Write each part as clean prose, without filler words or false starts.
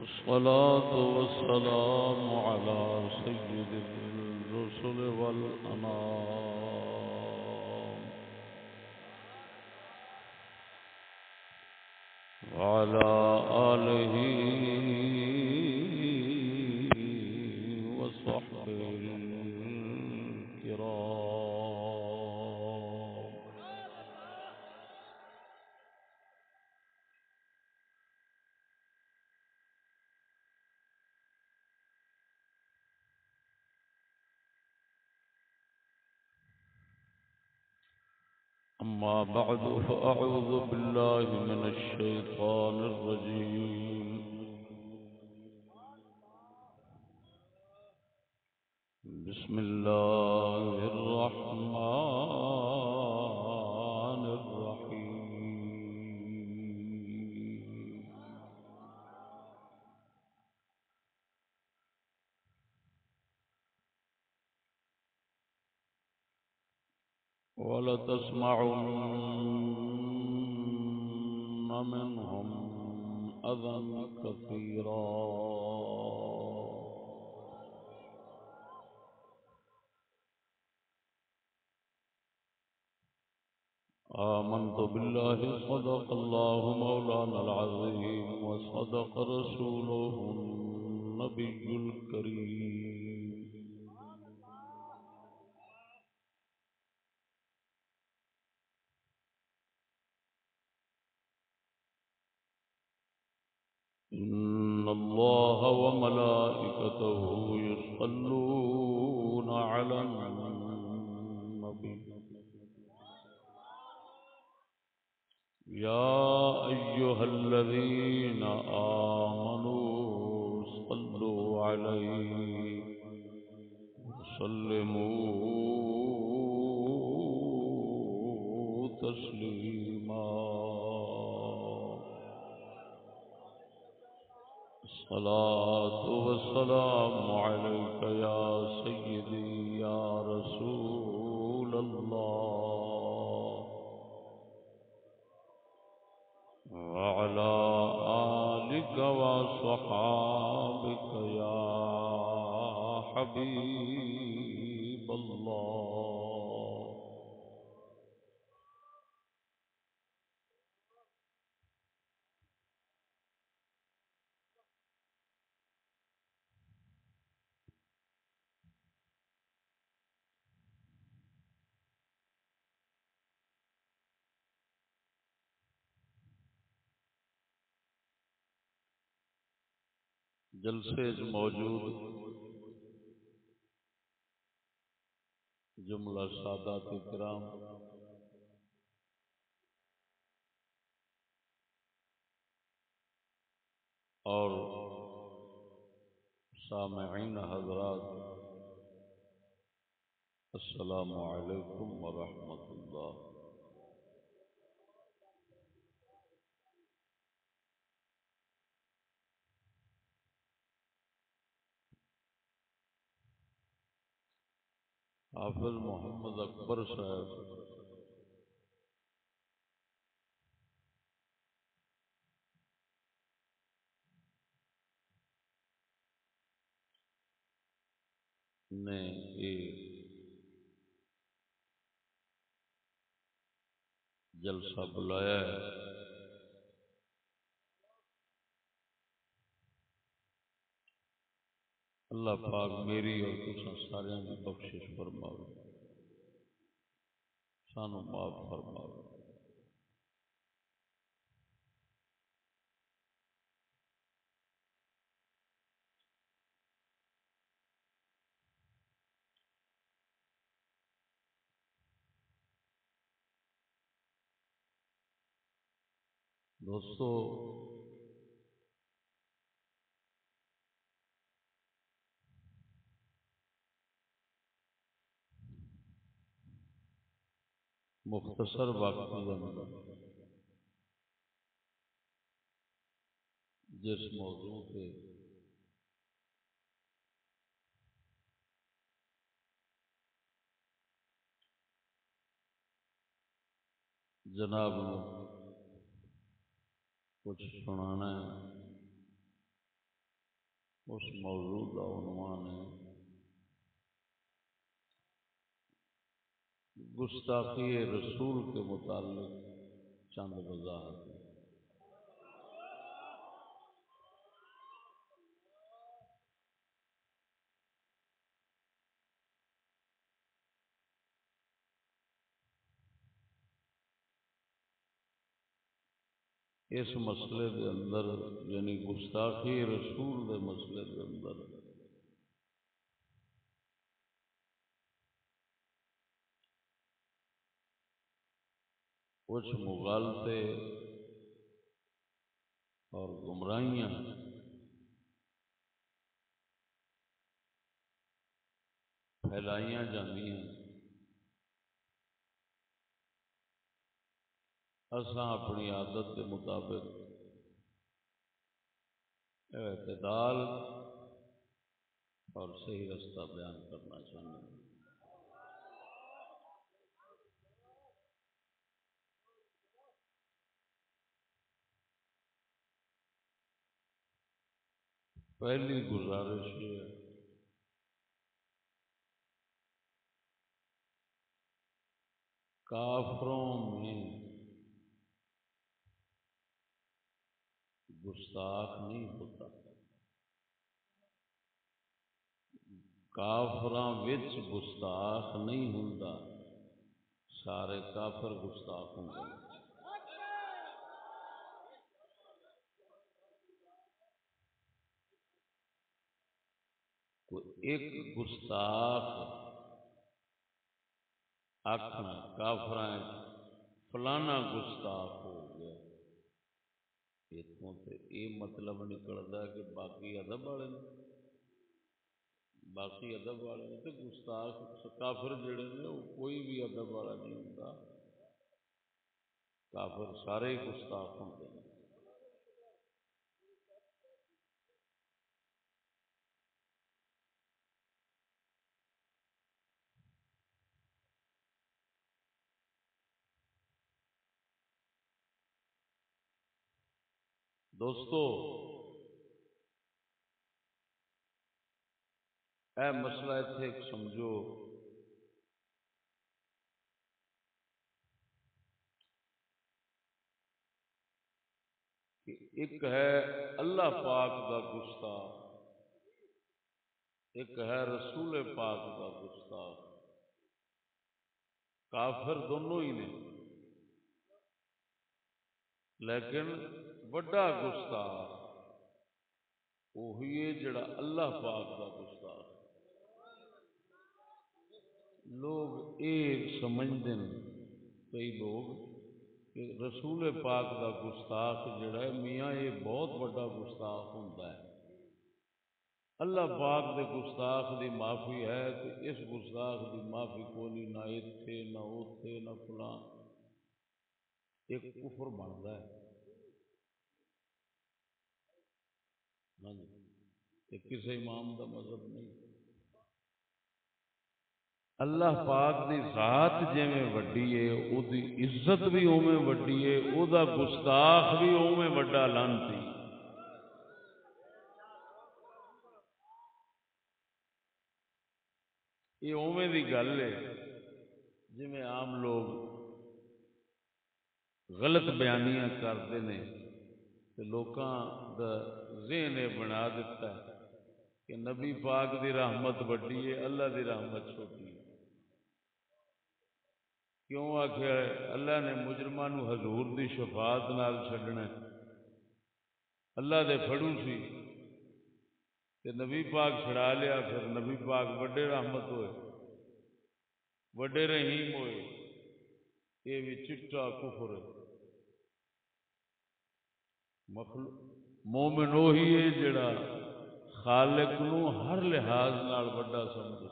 الصلاة والسلام على سيد الرسل والأنام وعلى آله وصحبه الكرام. أما بعد فأعوذ بالله من الشيطان الرجيم. بسم الله الرحمن الرحيم. ولتسمعن منهم أذى كثيرا آمنت بالله صدق الله مولانا العظيم وصدق رسوله النبي الكريم. إن الله وملائكته يصلون على النبي يا أيها الذين آمنوا صلوا عليه وسلموا تسليما. الصلاة والسلام عليك يا سيدي يا رسول الله وعلى آلك وصحابك يا حبيب الله. جلسے موجود جملہ سادات کرام اور سامعین حضرات، السلام علیکم ورحمۃ اللہ. حافظ محمد اکبر صاحب نے ایک جلسہ بلایا ہے. اللہ پاک میری اور تساں سارے کی بخشش فرماوے، سانو معاف فرماوے. دوستو، مختصر وقت کے اندر جس موضوع پہ جناب نے کچھ سنانا ہے، اس موضوع کا عنوان ہے گستاخی رسول کے متعلق چند وضاحت۔ اس مسئلے کے اندر یعنی گستاخی رسول کے مسئلے کے اندر کچھ مغالطے اور گمراہیاں پھیلائیاں جاندی ہیں۔ اساں اپنی عادت کے مطابق اعتدال اور صحیح رستہ بیان کرنا چاہتے ہیں۔ پہلی گزارش یہ ہے کافروں میں گستاخ نہیں ہوتا، کافراں وچ گستاخ نہیں ہوندا، سارے کافر گستاخ ہوندے ہیں۔ کوئی ایک گستاخ آکھنا کافراں فلانا گستاخ ہو گیا، اتوں تے یہ مطلب نکلتا ہے کہ باقی ادب والے نے، باقی ادب والے نے تو گستاخ کافر جڑے نے وہ کوئی بھی ادب والا نہیں ہوتا، کافر سارے ہی گستاخ ہوتے ہیں۔ دوستو اے مسئلہ اتنے ایک سمجھو کہ ایک ہے اللہ پاک کا گستاخ، ایک ہے رسول پاک کا گستاخ، کافر دونوں ہی نے، لیکن بڑا گستاخ وہی ہے جڑا اللہ پاک کا گستاخ۔ لوگ یہ سمجھتے ہیں کئی لوگ کہ رسول پاک کا گستاخ جڑا ہے میاں یہ بہت بڑا گستاخ ہوتا ہے، اللہ پاک دے گستاخ دی معافی ہے کہ اس گستاخ دی معافی کو نہیں، نہ اتھے نہ اوتھے نہ فلاں، ایک کفر بنتا ہے۔ ہاں جی، یہ کسی امام دا مذہب نہیں۔ اللہ پاک دی ذات جویں وڈی ہے او دی عزت بھی اوویں وڈی ہے، او دا گستاخ بھی اوویں وڈا لعنتی۔ یہ اوویں دی گل ہے جویں عام لوگ غلط بیانیاں کرتے ہیں تو لوکاں دا ذہن یہ بنا دیتا ہے کہ نبی پاک دی رحمت وڈی ہے، اللہ دی رحمت چھوٹی ہے۔ کیوں آخیا ہے اللہ نے مجرماں نو حضور دی شفاعت نال چھڈنا ہے، اللہ دے پھڑو سی تے نبی پاک چھڑا لیا، پھر نبی پاک وڈے رحمت ہوئے، وڈے رحیم ہوئے، یہ بھی چٹا کفر ہے۔ مومن وہی ہے جڑا خالق نو ہر لحاظ نال وڈا سمجھے،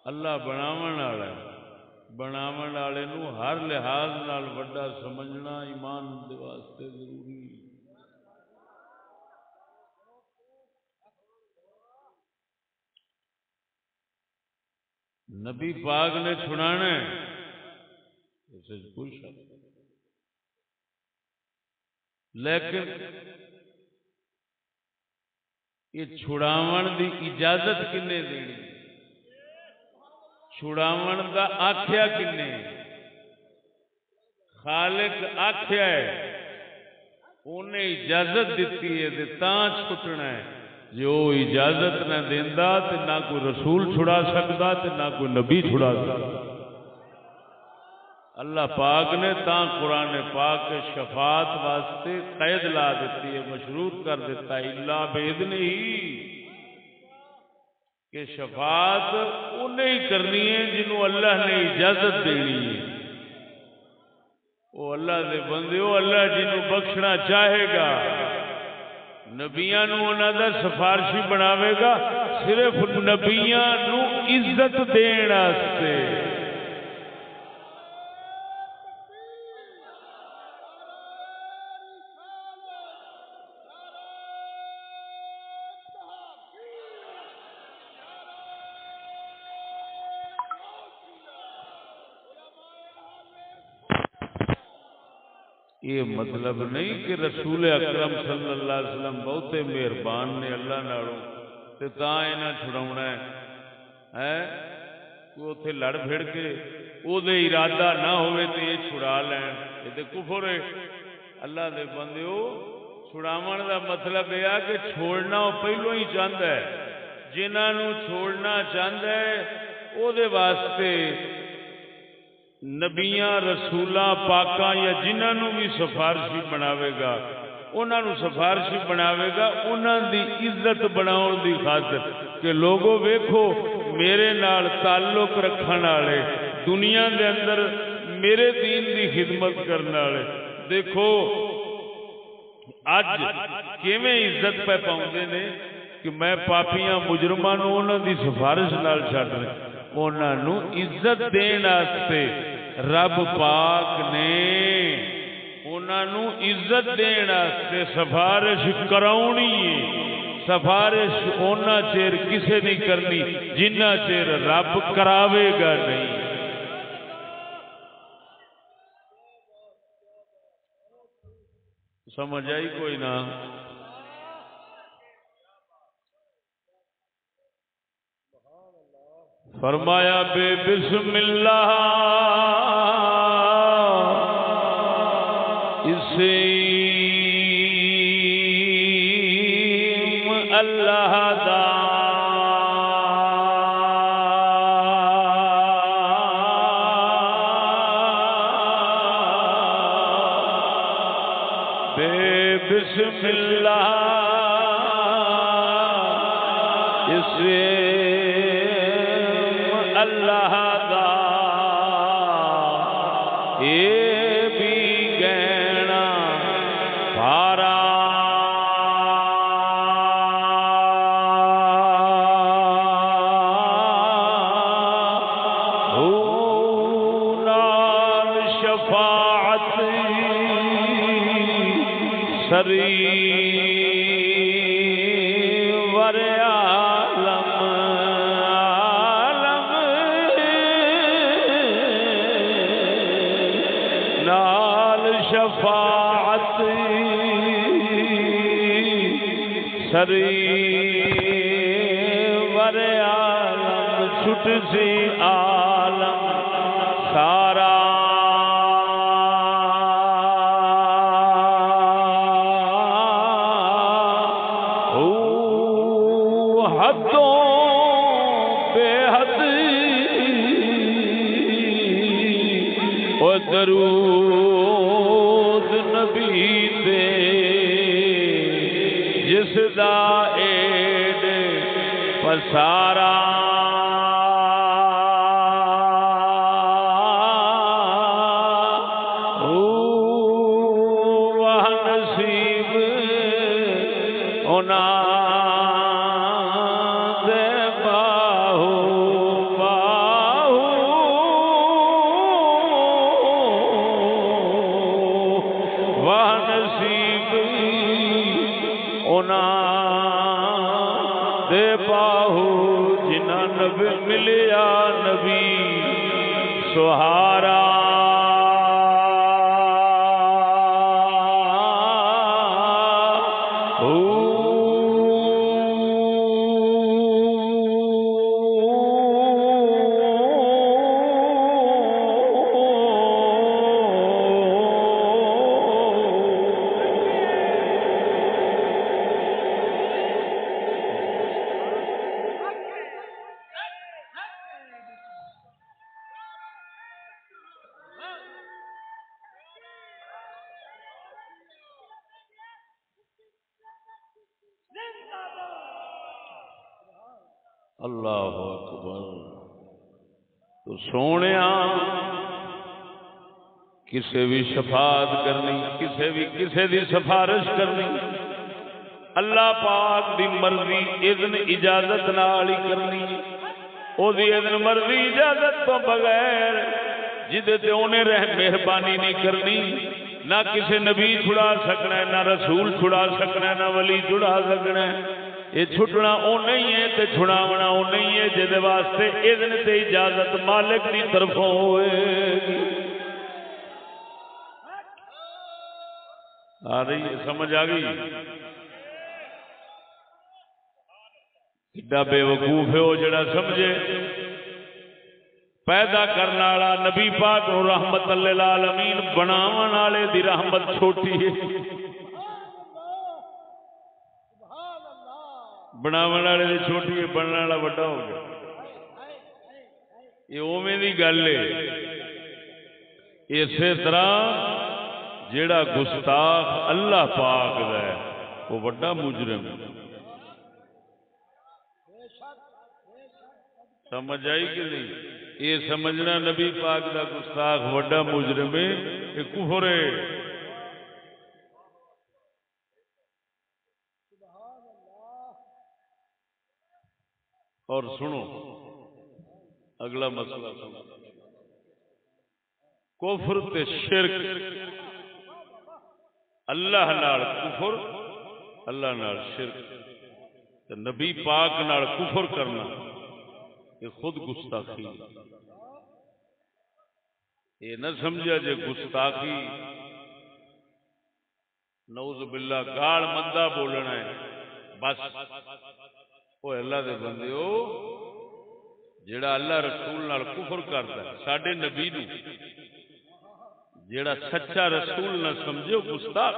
اللہ بناون والا ہے، بناون والے نو ہر لحاظ نال وڈا سمجھنا ایمان دے واسطے ضروری ہے۔ نبی پاک نے چھڑانا ہے اس سے کوئی شک نہیں، لیکن یہ چھڑاون دی اجازت کنے دینی؟ چھڑاون دا آکھیا کنے؟ خالق آکھیا ہے، انہیں اجازت دیتی ہے تے تاں چھٹنا ہے۔ جو اجازت نہ دیندا تے نہ کوئی رسول چھڑا سکدا تے نہ کوئی نبی چھڑا سکدا۔ اللہ پاک نے تاں قرآن پاک کے شفاعت واسطے قید لا دیتی ہے، مشروط کر دیتا ہے الا باذن ہی، کہ شفاعت انہیں ہی کرنی ہے جنہوں اللہ نے اجازت دینی ہے۔ وہ اللہ دے بندے ہو، اللہ جنہوں بخشنا چاہے گا، نبیاں نو انہاں دا سفارشی بناوے گا، صرف نبیاں نو عزت دین واسطے۔ یہ مطلب نہیں کہ رسول اکرم صلی اللہ علیہ وسلم بہتے مہربان نے اللہ نالوں تے تاں انہاں چھڑاونا ہے کوئی اوتھے لڑ پھڑ کے او دے ارادہ نہ ہوئے تے یہ چھڑا لین، یہ تے کفر ہے۔ اللہ دے بندیو، چھڑاون دا مطلب یہ ہے کہ چھوڑنا وہ پہلو ہی چاہتا ہے، جنہاں نو چھوڑنا چاہتا ہے او دے واسطے نبیاں رسولاں پاکاں یا جنہاں نو بھی سفارشی بناوے گا، انہاں نو سفارشی بناوے گا انہاں دی عزت بناؤن دی خاطر کہ لوگو ویکھو میرے نال تعلق رکھن والے، دنیا دے اندر میرے دین دی خدمت کرنے والے دیکھو اج کیویں عزت پہ پاؤندے نے کہ میں پاپیاں مجرماں نو انہاں دی سفارش نال چھڈ رہے، انہاں نو عزت دین واسطے رب پاک نے انہاں نو عزت دین واسطے سفارش کراونی ہے۔ سفارش اونا چیر کسے نہیں کرنی جنہ چیر رب کراوے گا نہیں۔ سمجھ آئی کوئی نہ؟ فرمایا بے بسم اللہ اسم اللہ دا بے بسم اللہ اسم اللہ دا اے بھی گہنا بھارا نال شفاعت سری ور عالم نال شفاعت سری ور عالم چھٹ سی عالم سارا حدوں بے حد و درود نبی دے جس دا ایڈ پسارا وہ نصیب ہونا دے باہو جنہ نبی ملیا نبی سہارا اللہ اکبر۔ تو سونیا کسے بھی شفاعت کرنی، کسے دی سفارش کرنی اللہ پاک دی مرضی اذن اجازت نال ہی کرنی، او دی اذن مرضی اجازت تو بغیر جدے تے انہیں مہربانی نہیں کرنی، نہ کسی نبی چھڑا سکنا ہے، نہ رسول چھڑا سکنا ہے، نہ ولی چھڑا سکنا ہے۔ یہ چھٹنا او نہیں ہے تے چھڑاونا او نہیں ہے جدے واسطے اذن تے اجازت مالک دی طرفوں ہوئے گی۔ آ رہی ہے سمجھ آ گئی؟ ایڈا بے وقوف ہے وہ جڑا سمجھے پیدا کرنے والا نبی پاک نو رحمت للعالمین بناون والے دی رحمت چھوٹی ہے، بناون والے دی چھوٹی ہے، بننے والا بڑا ہو گیا۔ یہ اوویں دی گل ہے۔ اسی طرح جیڑا گستاخ اللہ پاک دا ہے وہ بڑا مجرم ہے۔ سمجھ آئی کہ نہیں؟ یہ سمجھنا نبی پاک دا گستاخ بڑا مجرم ہے، یہ کفر ہے۔ اور سنو اگلا مسئلہ سنو، کفر تے شرک، اللہ نال کفر، اللہ نال شرک، تے نبی پاک نال کفر کرنا یہ خود گستاخی۔ یہ نہ سمجھا جے گستاخی نعوذ باللہ گاڑ مندہ بولنا ہے بس وہ اللہ دے بندے ہو جیڑا اللہ رسول نال کفر کرتا ہے، ساڈے نبی نو جیڑا سچا رسول نہ سمجھے گستاخ،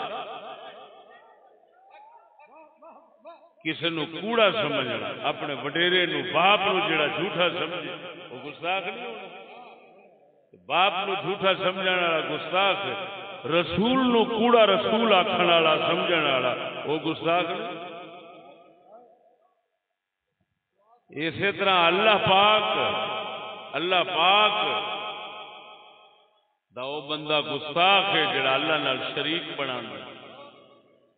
کسی نو کوڑا سمجھنا، اپنے وڈیرے نو باپ نو جیڑا جھوٹا سمجھے وہ گستاخ نہیں ہونا۔ باپ نو جھوٹا سمجھنے والا گستاخ، رسول نو کوڑا رسول آکھن والا سمجھن والا وہ گستاخ نہیں۔ اسی طرح اللہ پاک دا وہ بندہ گستاخ ہے جڑا اللہ نال شریک بنانا،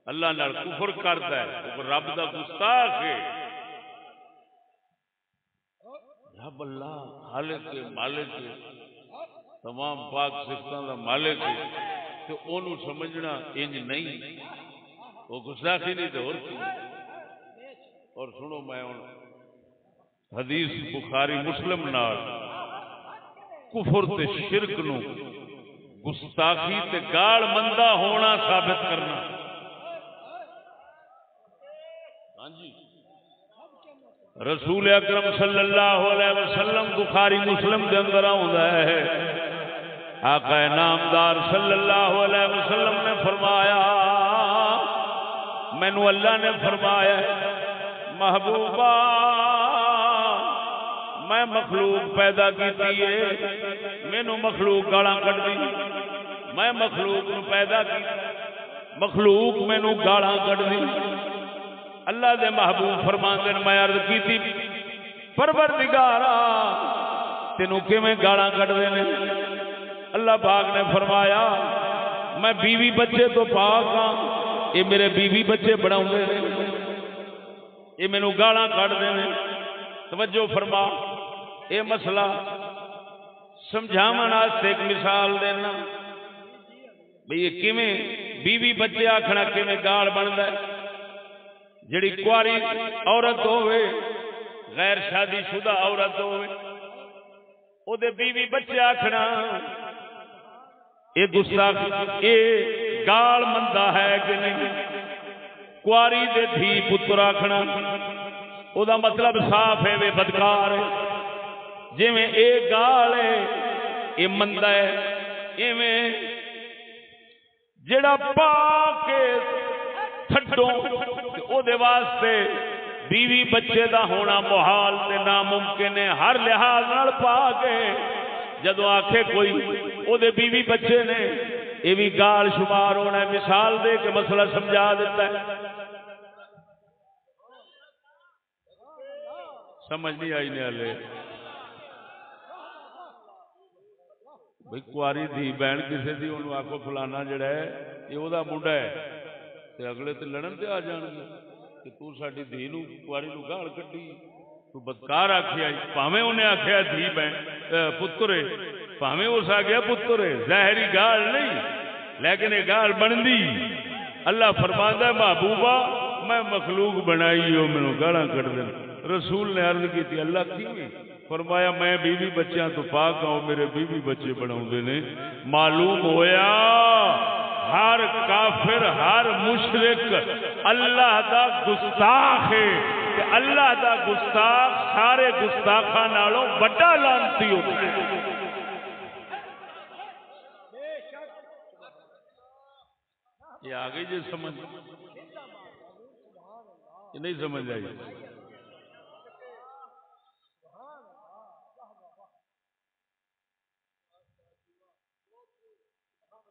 اللہ نال کفر کرتا ہے، وہ رب دا گستاخ ہے۔ رب اللہ خالق ہے، مالک ہے، تمام پاک صفتاں دا مالک ہے، تو انہوں سمجھنا انج نہیں، وہ گستاخی نہیں تو اور کی۔ اور سنو میں حدیث بخاری مسلم نال کفر تے شرک نو گستاخی تے گاڑ مندہ ہونا ثابت کرنا۔ ہاں جی، رسول اکرم صلی اللہ علیہ وسلم بخاری مسلم دے اندر آوندا ہے، آقا نامدار صلی اللہ علیہ وسلم نے فرمایا، مینوں اللہ نے فرمایا محبوبہ میں مخلوق پیدا کیتی ہے، مینوں مخلوق گالاں کڈدی، میں مخلوق نو پیدا کیتا، مخلوق مینوں گالاں کڈدی۔ اللہ دے محبوب فرماندے نے میں عرض کیتی پروردگارا تینوں کیویں گالاں کڈدے نے؟ اللہ پاک نے فرمایا میں بیوی بچے تو پاک ہاں، یہ میرے بیوی بچے بناؤندے نے، یہ مینوں گالاں کڈدے نے۔ توجہ فرما، یہ مسئلہ سمجھاون واسطے ایک مثال دینا بھئی یہ کیویں بیوی بچے آکھنا کیویں گال بندا ہے۔ جڑی کواری عورت ہوے، غیر شادی شدہ عورت ہوے، او دے بیوی بچے آکھنا یہ گستاخ، یہ گال مندہ ہے کہ نہیں؟ کواری دے دھی پتر آکھنا او دا مطلب صاف ہے وہ بدکار ہے۔ جویں اے گال ہے اے مندہ ہے، ایویں جڑا پا کے تھڈوں او دے واسطے بیوی بچے دا ہونا محال تے ناممکن ہے۔ ہر لحاظ نال پا کے جدو آکھے کوئی او دے بیوی بچے نے، یہ بھی گال شمار ہونا ہے۔ مثال دے کے مسئلہ سمجھا دیتا ہے۔ سمجھ نہیں آئی نے ہلے بھائی کاری دھی بہن کسی دی انہوں آخو فلانا جڑا ہے یہ وہ منڈا ہے تے اگلے تے لڑن تے آ جان گے کہ تو ساڈی دھی نو کاری نو گال کڈی تو بدکار آخیا پاویں انہیں آخیا دھی بہن پتر پاویں اس آ گیا پتر ظاہری گال نہیں لیکن یہ گال بنتی اللہ فرماندا ہے محبوبہ میں مخلوق بنائی ہو مینوں گالاں کڈ دین رسول نے عرض کی اللہ کیویں فرمایا میں بیوی بچیاں تو پاک ہوں میرے بیوی بچے بناؤندے نے معلوم ہویا ہر کافر ہر مشرک اللہ دا گستاخ ہے کہ اللہ دا گستاخ سارے گستاخاں نالوں بڑا لعنتی ہوتا ہے یہ آ گئی جی سمجھ یہ نہیں سمجھ آئی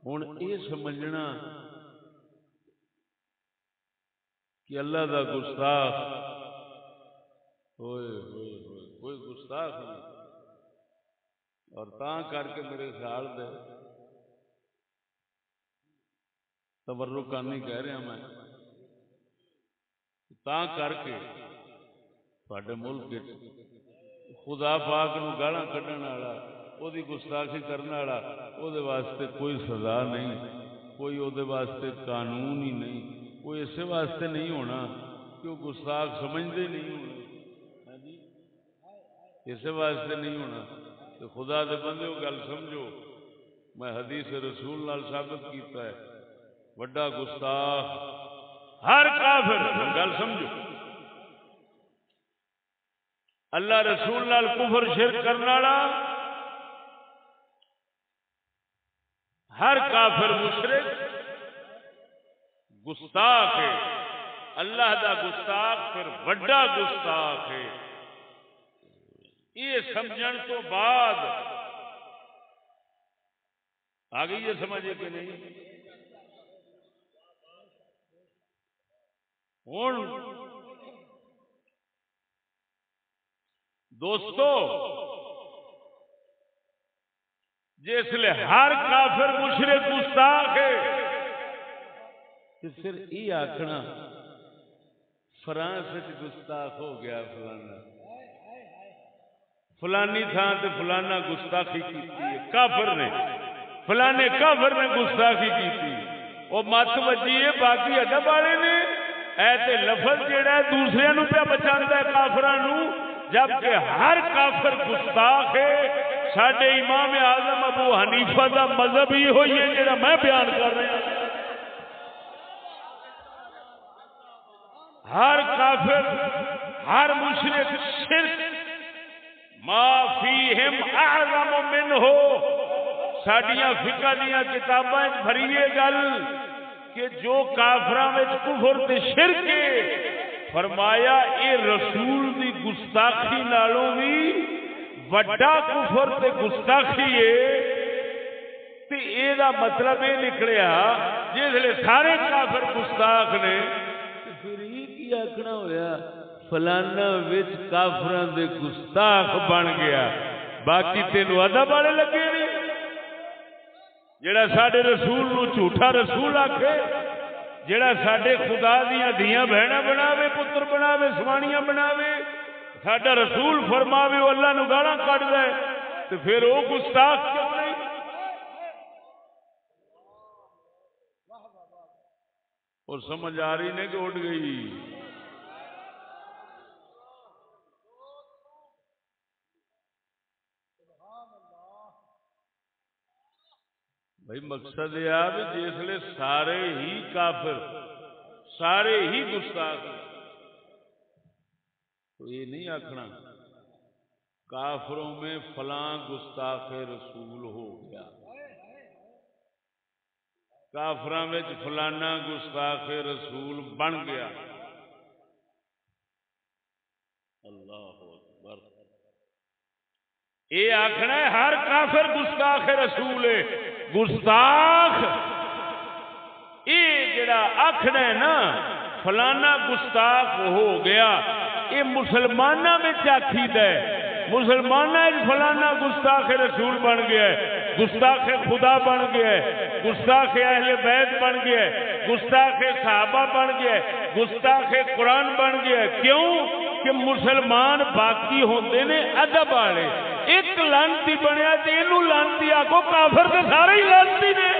ہوں یہ سمجھنا کہ اللہ دا گستاخ ہوئے ہوئے ہوئے کوئی گستاخ نہیں اور تاں کر کے میرے خیال دے تبرکاں نہیں کہہ رہا میں تاں کر کے تواڈے ملک خدا پاک نو گالاں کڈن والا وہ گستاخی کرنے والا وہ واسطے کوئی سزا نہیں کوئی وہ واسطے قانون ہی نہیں کوئی اسے واسطے نہیں ہونا کہ وہ گستاخ سمجھتے نہیں ہونا جی اسے واسطے نہیں ہونا تو خدا دے بندے وہ گل سمجھو میں حدیث رسول نال ثابت کیتا ہے وڈا گستاخ ہر کافر گل سمجھو اللہ رسول نال کفر شرک کرنے والا ہر کافر مشرک گستاخ ہے اللہ دا گستاخ پھر بڑا گستاخ ہے یہ سمجھن تو بعد آگے یہ سمجھے کہ نہیں ہوں دوستو جس لئے ہر کافر مشرک گستاخ ہے تو پھر یہ آخنا فرانس گستاخ ہو گیا فلانا فلانی تھان تے فلانا گستاخی کی کافر نے فلانے کافر نے گستاخی کی وہ مت وجی ہے باقی ادب والے نے ایسے لفظ جہا ہے دوسرے نو پہ بچاتا ہے کافرانو جبکہ ہر کافر گستاخ ہے ساڈے امام اعظم ابو حنیفہ دا مذہب ہی ہوئی ہے جہاں میں بیان کر رہا ہوں ہر کافر ہر مشرک شرک ما فیہم اعظم منہ ساڈیاں فقہ دیاں کتاباں بھریے گل کہ جو کافراں وچ کفر تے شرک ہے فرمایا اے رسول دی گستاخی نالوں بھی وڈا کفر تے گستاخی ہے تے اے دا مطلب یہ نکلیا جس لئے سارے کافر گستاخ نے پھر یہ کی آکھنا ہویا فلانا وچ کافراں دے گستاخ بن گیا باقی تینوں ادب والے لگے نہیں جڑا ساڈے رسول نو جھوٹا رسول آکھے جڑا ساڈے خدا دیاں دھیاں بہناں بناوے پتر بناوے سوانیاں بناوے ساڈا رسول فرماوے وہ اللہ نو گالاں کڈ دے تے پھر وہ گستاخ کیوں نہیں اور سمجھ آ رہی نے کہ اٹھ گئی بھائی مقصد یہ ہے کہ جس لئے سارے ہی کافر سارے ہی گستاخ تو یہ نہیں آکھنا کافروں میں فلاں گستاخ رسول ہو گیا کافراں وچ فلانا گستاخ رسول بن گیا اللہ اکبر یہ آکھنا ہے ہر کافر گستاخ رسول ہے گستاخ یہ جڑا آکھنا ہے نا فلانا گستاخ ہو گیا یہ مسلمانوں میں آخیدا ہے، مسلمانوں فلانا گستاخ رسول بن گیا ہے، گستاخ خدا بن گیا ہے، گستاخ اہل بیت بن گیا ہے، گستاخ صحابہ بن گیا ہے، گستاخ قرآن بن گیا ہے۔ کیوں کہ مسلمان باقی ہوندے نے ادب والے، ایک لانتی بنیا تے اینو لانتی آکو، کافر تے سارے ہی لانتی نے۔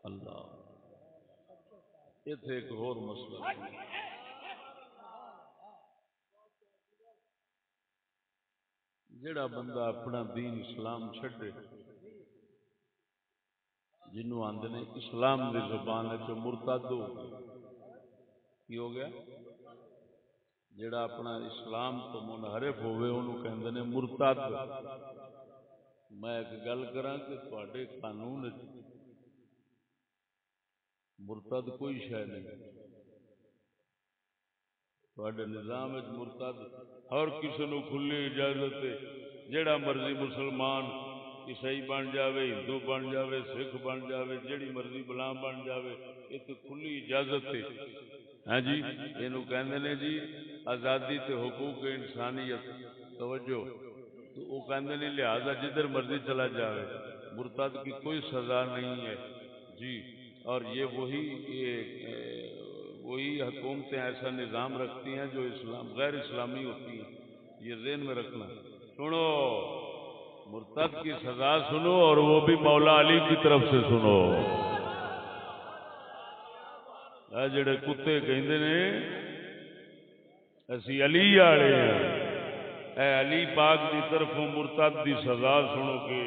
اللہ اتنے ایک اور مسئلہ، جڑا بندہ اپنا دین اسلام چھڈے، جنوں آندے نے اسلام دی زبان وچ مرتد ہو گیا، کی ہو گیا؟ جڑا اپنا اسلام تو منحرف ہوئے انہوں کہندے نے مرتد۔ میں ایک گل کراں کہ تواڈے قانون مرتد کوئی شے نہیں، تواڈے نظام وچ مرتد ہر کسی نو کھلی اجازت ہے، جیڑا مرضی مسلمان عیسائی بن جاوے، ہندو بن جاوے، سکھ بن جاوے، جیڑی مرضی بلا بن جاوے، یہ تو کھلی اجازت ہے۔ ہاں جی، اینو کہندے نے جی آزادی تے حقوق انسانیت، توجہ، تو وہ کہندے نے لہذا جدھر مرضی چلا جاوے، مرتد کی کوئی سزا نہیں ہے جی۔ اور یہ وہی حکومتیں ایسا نظام رکھتی ہیں جو غیر اسلامی ہوتی ہیں، یہ ذہن میں رکھنا۔ سنو، مرتد کی سزا سنو، اور وہ بھی مولا علی کی طرف سے سنو۔ اے جڑے کتے کہندے نے اسی علی والے ہیں، اے علی پاک کی طرفوں مرتد کی سزا سنو گے،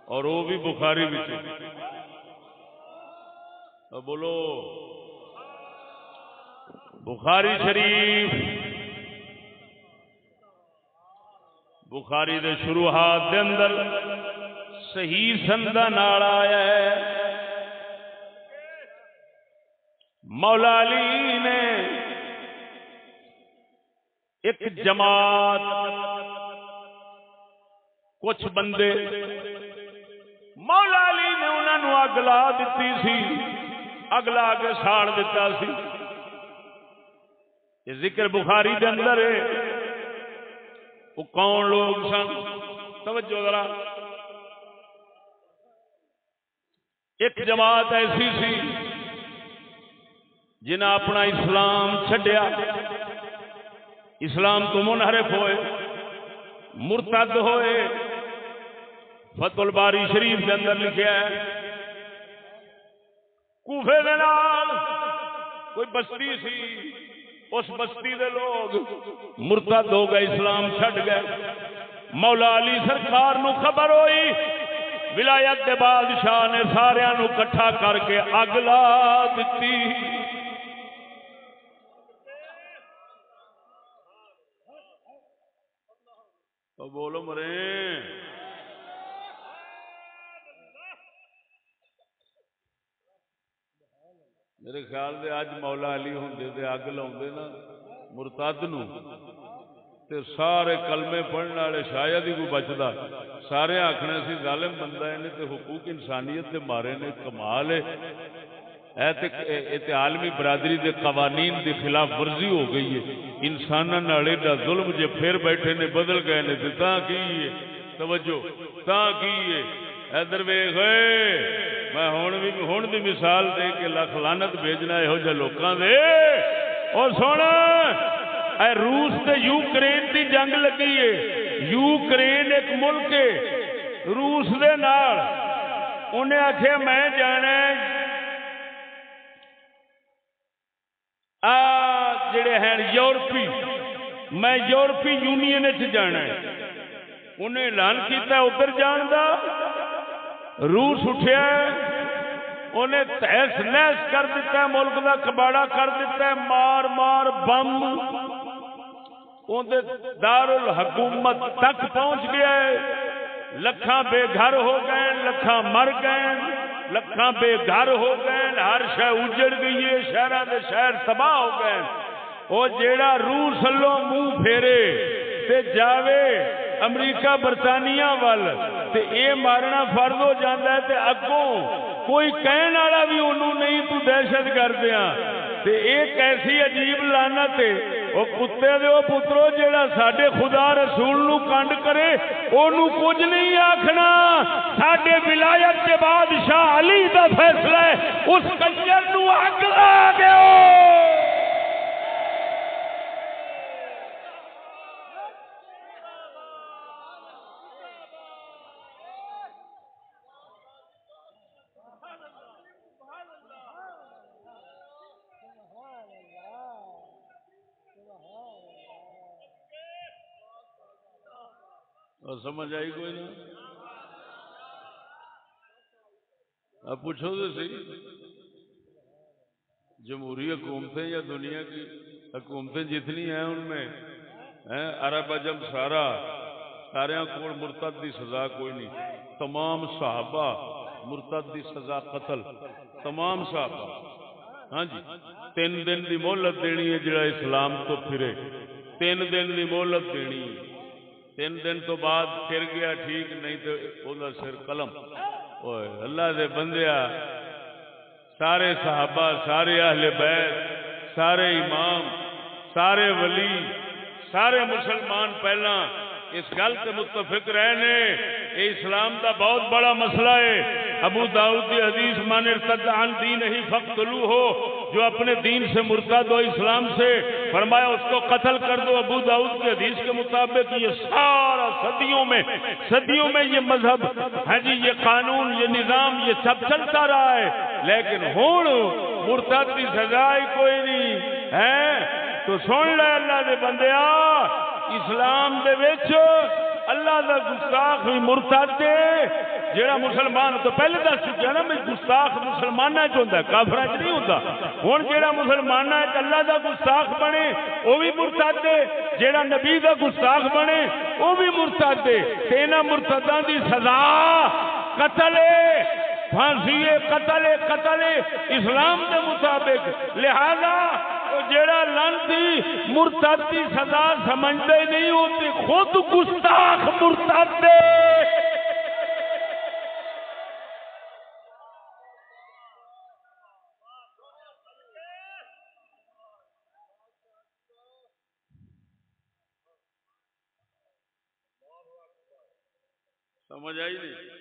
اور وہ بھی بخاری وچ۔ بولو بخاری شریف، بخاری دے شروحات دے اندر صحیح سند نال آیا ہے، مولا علی نے ایک جماعت، کچھ بندے مولا علی نے انہوں نے اگلا دیتی سی، اگلا کے ساڑ دیتا سی۔ یہ ذکر بخاری دے اندر ہے۔ وہ کون لوگ سن؟ توجہ ذرا، ایک جماعت ایسی سی جنہیں اپنا اسلام چھڈیا، اسلام تو منحرف ہوئے، مرتد ہوئے۔ فتح الباری شریف کے اندر لکھا ہے، کوفے دے نال کوئی بستی سی، اس بستی دے لوگ مرتد ہو گئے، اسلام چھڈ گئے۔ مولا علی سرکار نو خبر ہوئی، ولایت دے بادشاہ نے سارے نو کٹھا کر کے اگ لا دتی۔ تو بولو مرے، میرے خیال دے اج مولا علی ہوندے تے اگ لاؤندے نا مرتد نو، تے سارے کلمے پڑھن والے شاید ہی کوئی بچدا، سارے آکھنا سی ظالم بندہ ہے نے تے حقوق انسانیت دے مارے نے، کمال ہے، اے تے عالمی برادری دے قوانین دی خلاف ورزی ہو گئی ہے، انساناں نال ایڈا ظلم جے پھر بیٹھے نے بدل گئے نے تے تاں کی ہے؟ توجہ، تاں کی ہے؟ ادھر ویکھ، میں ہن بھی مثال دے کے لکھ لعنت بھیجنا یہو جہے لوکاں دے۔ او سن، اے روس تے یوکرین دی جنگ لگی ہے، یوکرین ایک ملک ہے، روس دے نال انہیں آخیا میں جانا جڑے ہیں یورپی، میں یورپی یونین جانا ہے، انہیں اعلان کیتا ادھر جان دا۔ روس اٹھیا، انہیں تہس نہس کر دیتا ہے، ملک دا کباڑا کر دیتا ہے، مار مار بم دارالحکومت تک پہنچ گیا ہے، لکھاں بے گھر ہو گئے، لکھاں مر گئے، لکھاں بے گھر ہو گئے، ہر شے اجڑ گئی ہے، شہراں دے شہر تباہ ہو گئے۔ وہ جیڑا روح سلو منہ پھیرے تے جاوے امریکہ برطانیہ وال تے اے مارنا فرض ہو جاتا ہے، تے اگوں کوئی کہن والا بھی انہوں نہیں تو دہشت گردیاں تے ایک ایسی عجیب لعنت ہے۔ او کتے دے او پترو جیڑا ساڈے خدا رسول نو کنڈ کرے اونوں کچھ نہیں آکھنا، ساڈے ولایت دے بادشاہ علی دا فیصلہ ہے، اس کنجر نو اگ لا دیو۔ اور سمجھ آئی کوئی نا؟ اب پوچھو تو صحیح، جمہوری حکومتیں یا دنیا کی حکومتیں جتنی ہیں ان میں عرب عجم سارے کو مرتد دی سزا کوئی نہیں، تمام صحابہ مرتد دی سزا قتل، تمام صحابہ۔ ہاں جی 3 دن دی مہلت دینی ہے، جڑا اسلام تو پھرے 3 دن دی مہلت دینی ہے، 3 دن تو بعد پھر گیا ٹھیک، نہیں تو وہ سر قلم۔ اوئے اللہ دے بندیا، سارے صحابہ، سارے اہل بیت، سارے امام، سارے ولی، سارے مسلمان پہلا اس گل سے متفق رہے نے، یہ اسلام دا بہت بڑا مسئلہ ہے۔ ابو داؤد کی حدیث من ارتد عن دینہ فاقتلوہ، جو اپنے دین سے مرتد ہو اسلام سے، فرمایا اس کو قتل کر دو۔ ابو داؤد کی حدیث کے مطابق یہ سارا صدیوں میں یہ مذہب ہے جی، یہ قانون، یہ نظام، یہ سب چلتا رہا ہے، لیکن ہن مرتد کی سزا ہی کوئی نہیں ہے۔ تو سن لے اللہ دے بندیا، اسلام دے وچ اللہ دا گستاخ بھی مرتد ہے، جیڑا مسلمان تو پہلے دس چکا نا میں گستاخ مسلماناں چ ہوندا ہے، کافراں چ نہیں ہوندا۔ ہن جیڑا مسلماناں وچ اللہ دا گستاخ بنے وہ بھی مرتد ہے، جیڑا نبی دا گستاخ بنے وہ بھی مرتد ہے۔ تے انہاں مرتداں دی سزا قتل ہے، پھانسی ہے، قتل ہے اسلام کے مطابق۔ لہذا جیڑا لعنتی مرتد کی سزا سمجھتے نہیں ہوتے، خود گستاخ مرتد ہے۔ سمجھ آئی نہیں؟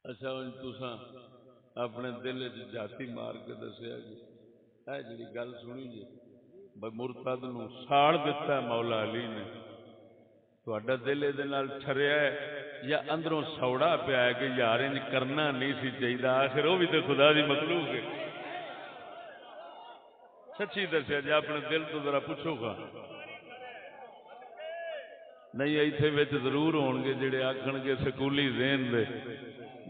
اچھا تساں اپنے دل جاتی مار کے دسیا جی، اے جی گل سنی جی، بھائی مرتد نو ساڑ دیتا ہے مولا علی نے، تہاڈا دل یہ ٹھریا ہے یا اندروں سوڑا پیا ہے کہ یار انج کرنا نہیں سی چاہیے؟ آخر وہ بھی تو خدا دی مخلوق ہے۔ سچی دسیا جی، اپنے دل تو ذرا پوچھو گا۔ نہیں ایتھے وچ ضرور ہون گے جڑے آکھن گے سکولی ذہن دے،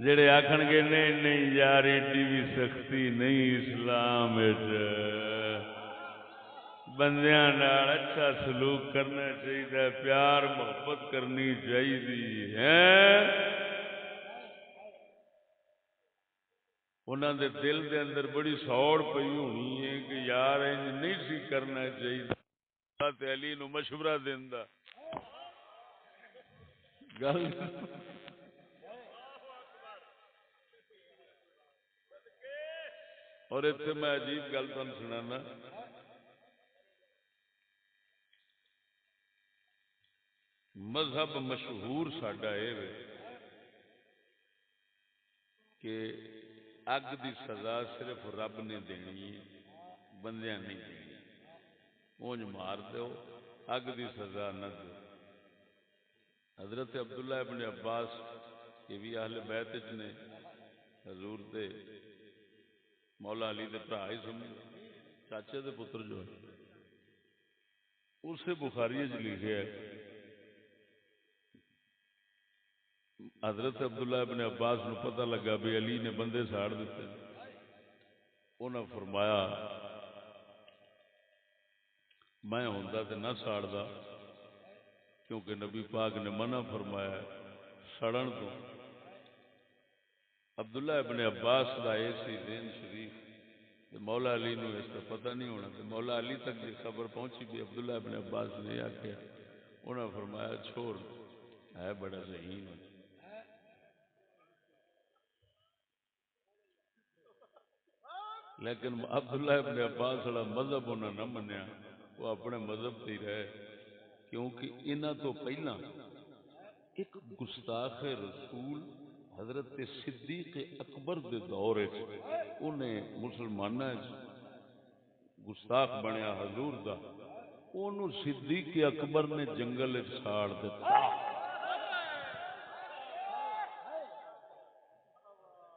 جڑے آکھن گے نہیں نہیں یار ایڈی بھی سختی نہیں اسلام بندیاں نال اچھا سلوک کرنا چاہیے، پیار محبت کرنی چاہیے ہے۔ انہاں دے دل دے اندر بڑی سوڑ پئی ہونی ہے کہ یار انج نہیں سی کرنا چاہیے۔ حضرت علی نو مشورہ دیندا گل اور اتنے میں عجیب گل تمہیں سنانا، مذہب مشہور ساڈا یہ کہ اگ دی سزا صرف رب نے دینی ہے، بندیاں نہیں دینی۔ اونج مار دو، اگ دی سزا نہ دو۔ حضرت عبداللہ ابن عباس یہ بھی اہل بیت وچ نے، حضور دے مولا علی دے بھرا ہی سمجھ، چاچے دے پتر جو ہے، اسے بخاری وچ لکھیا ہے حضرت عبداللہ ابن عباس نو پتہ لگا بھی علی نے بندے ساڑ دیتے، انہاں فرمایا میں ہوندا تے نہ ساڑدا، کیونکہ نبی پاک نے منع فرمایا سڑن تو۔ عبداللہ ابن عباس دا ایسی دین شریف تے مولا علی نو اس کا پتہ نہیں ہونا، تے مولا علی تک یہ خبر پہنچی بھی عبداللہ ابن عباس نے آخیا، انہوں نے فرمایا چھوڑ، ہے بڑا ذہین ہے۔ لیکن عبداللہ ابن عباس والا مذہب انہوں نے نہ منیا، وہ اپنے مذہب سے ہی رہے، کیونکہ انہاں تو پہلا ایک گستاخ رسول حضرت صدیق اکبر دے دور انہیں مسلمانہ گستاخ بنیا حضور دا، انہوں صدیق اکبر نے جنگل ساڑ دیتا۔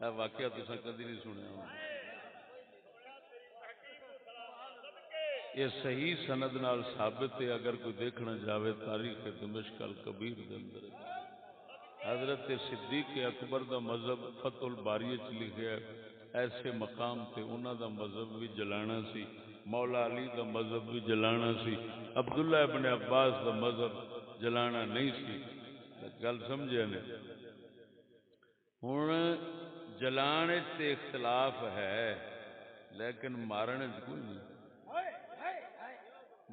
یہ واقعہ تساں کدی نہیں سنیا ہونا۔ یہ صحیح سند نال ثابت ہے، اگر کوئی دیکھنا جاوے تاریخ دمشق الکبیر دے اندر حضرت صدیق اکبر دا مذہب فتح الباری چ لکھیا ہے، ایسے مقام تے انہاں دا مذہب بھی جلانا سی، مولا علی دا مذہب بھی جلانا سی، عبداللہ ابن عباس دا مذہب جلانا نہیں سی۔ گل سمجھے نے؟ ہن جلان تے اختلاف ہے، لیکن مارن کوئی نہیں۔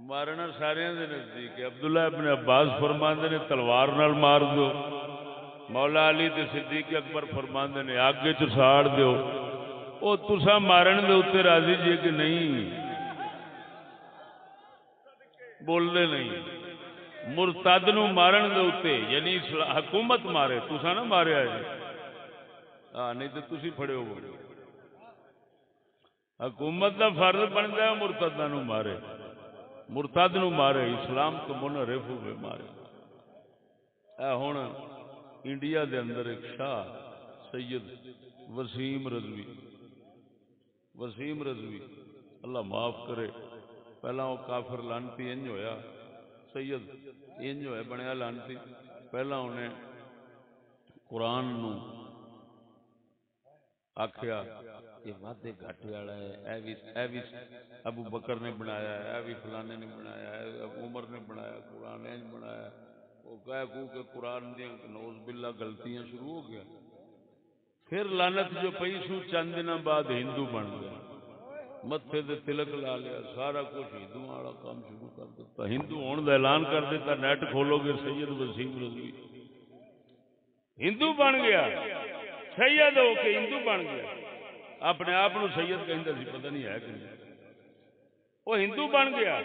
مارنا سارے دے نزدیک ہے۔ عبداللہ ابن عباس فرماندے نے تلوار نال مار دو، مولا علی تے صدیق اکبر فرماندے نے اگ وچ ساڑ دیو۔ او تساں مارن دے اوتے راضی جی کہ نہیں؟ بول دے نہیں۔ مرتد نو مارن دے اوتے یعنی حکومت مارے، تساں نہ ماریا جی، ہاں نہیں تے تسی پھڑے ہو۔ حکومت دا فرض بندا ہے مرتداں نو مارے، مرتد نو مارے، اسلام تو منحرف ہوئے مارے۔ اے ہن انڈیا دے اندر ایک شاہ سید وسیم رضوی، وسیم رضوی اللہ معاف کرے، پہلا وہ کافر لانتی انج ہویا، سید انج ہویا بنیا لانتی۔ پہلا انہیں قرآن نو آکھیا یہ وعدے گھاٹے والا ہے، اے بھی ابو بکر نے بنایا ہے، اے بھی فلانے نے بنایا ہے، عمر نے بنایا، قرآن نے بنایا، وہ کہہ کو کہ قرآن دیا نعوذ باللہ غلطیاں شروع ہو گیا۔ پھر لعنت جو پئی سو چند دنوں بعد ہندو بن گیا، متھے تے تلک لا لیا، سارا کچھ ہندو والا کام شروع کر دیتا، ہندو ہون دا اعلان کر دیتا، نیٹ کھولو گے سید وسیم رضوی ہندو بن گیا، سید ہو کے ہندو بن گیا، اپنے آپ کو سید کہندا سی، پتہ نہیں ہے کہ نہیں، وہ ہندو بن گیا۔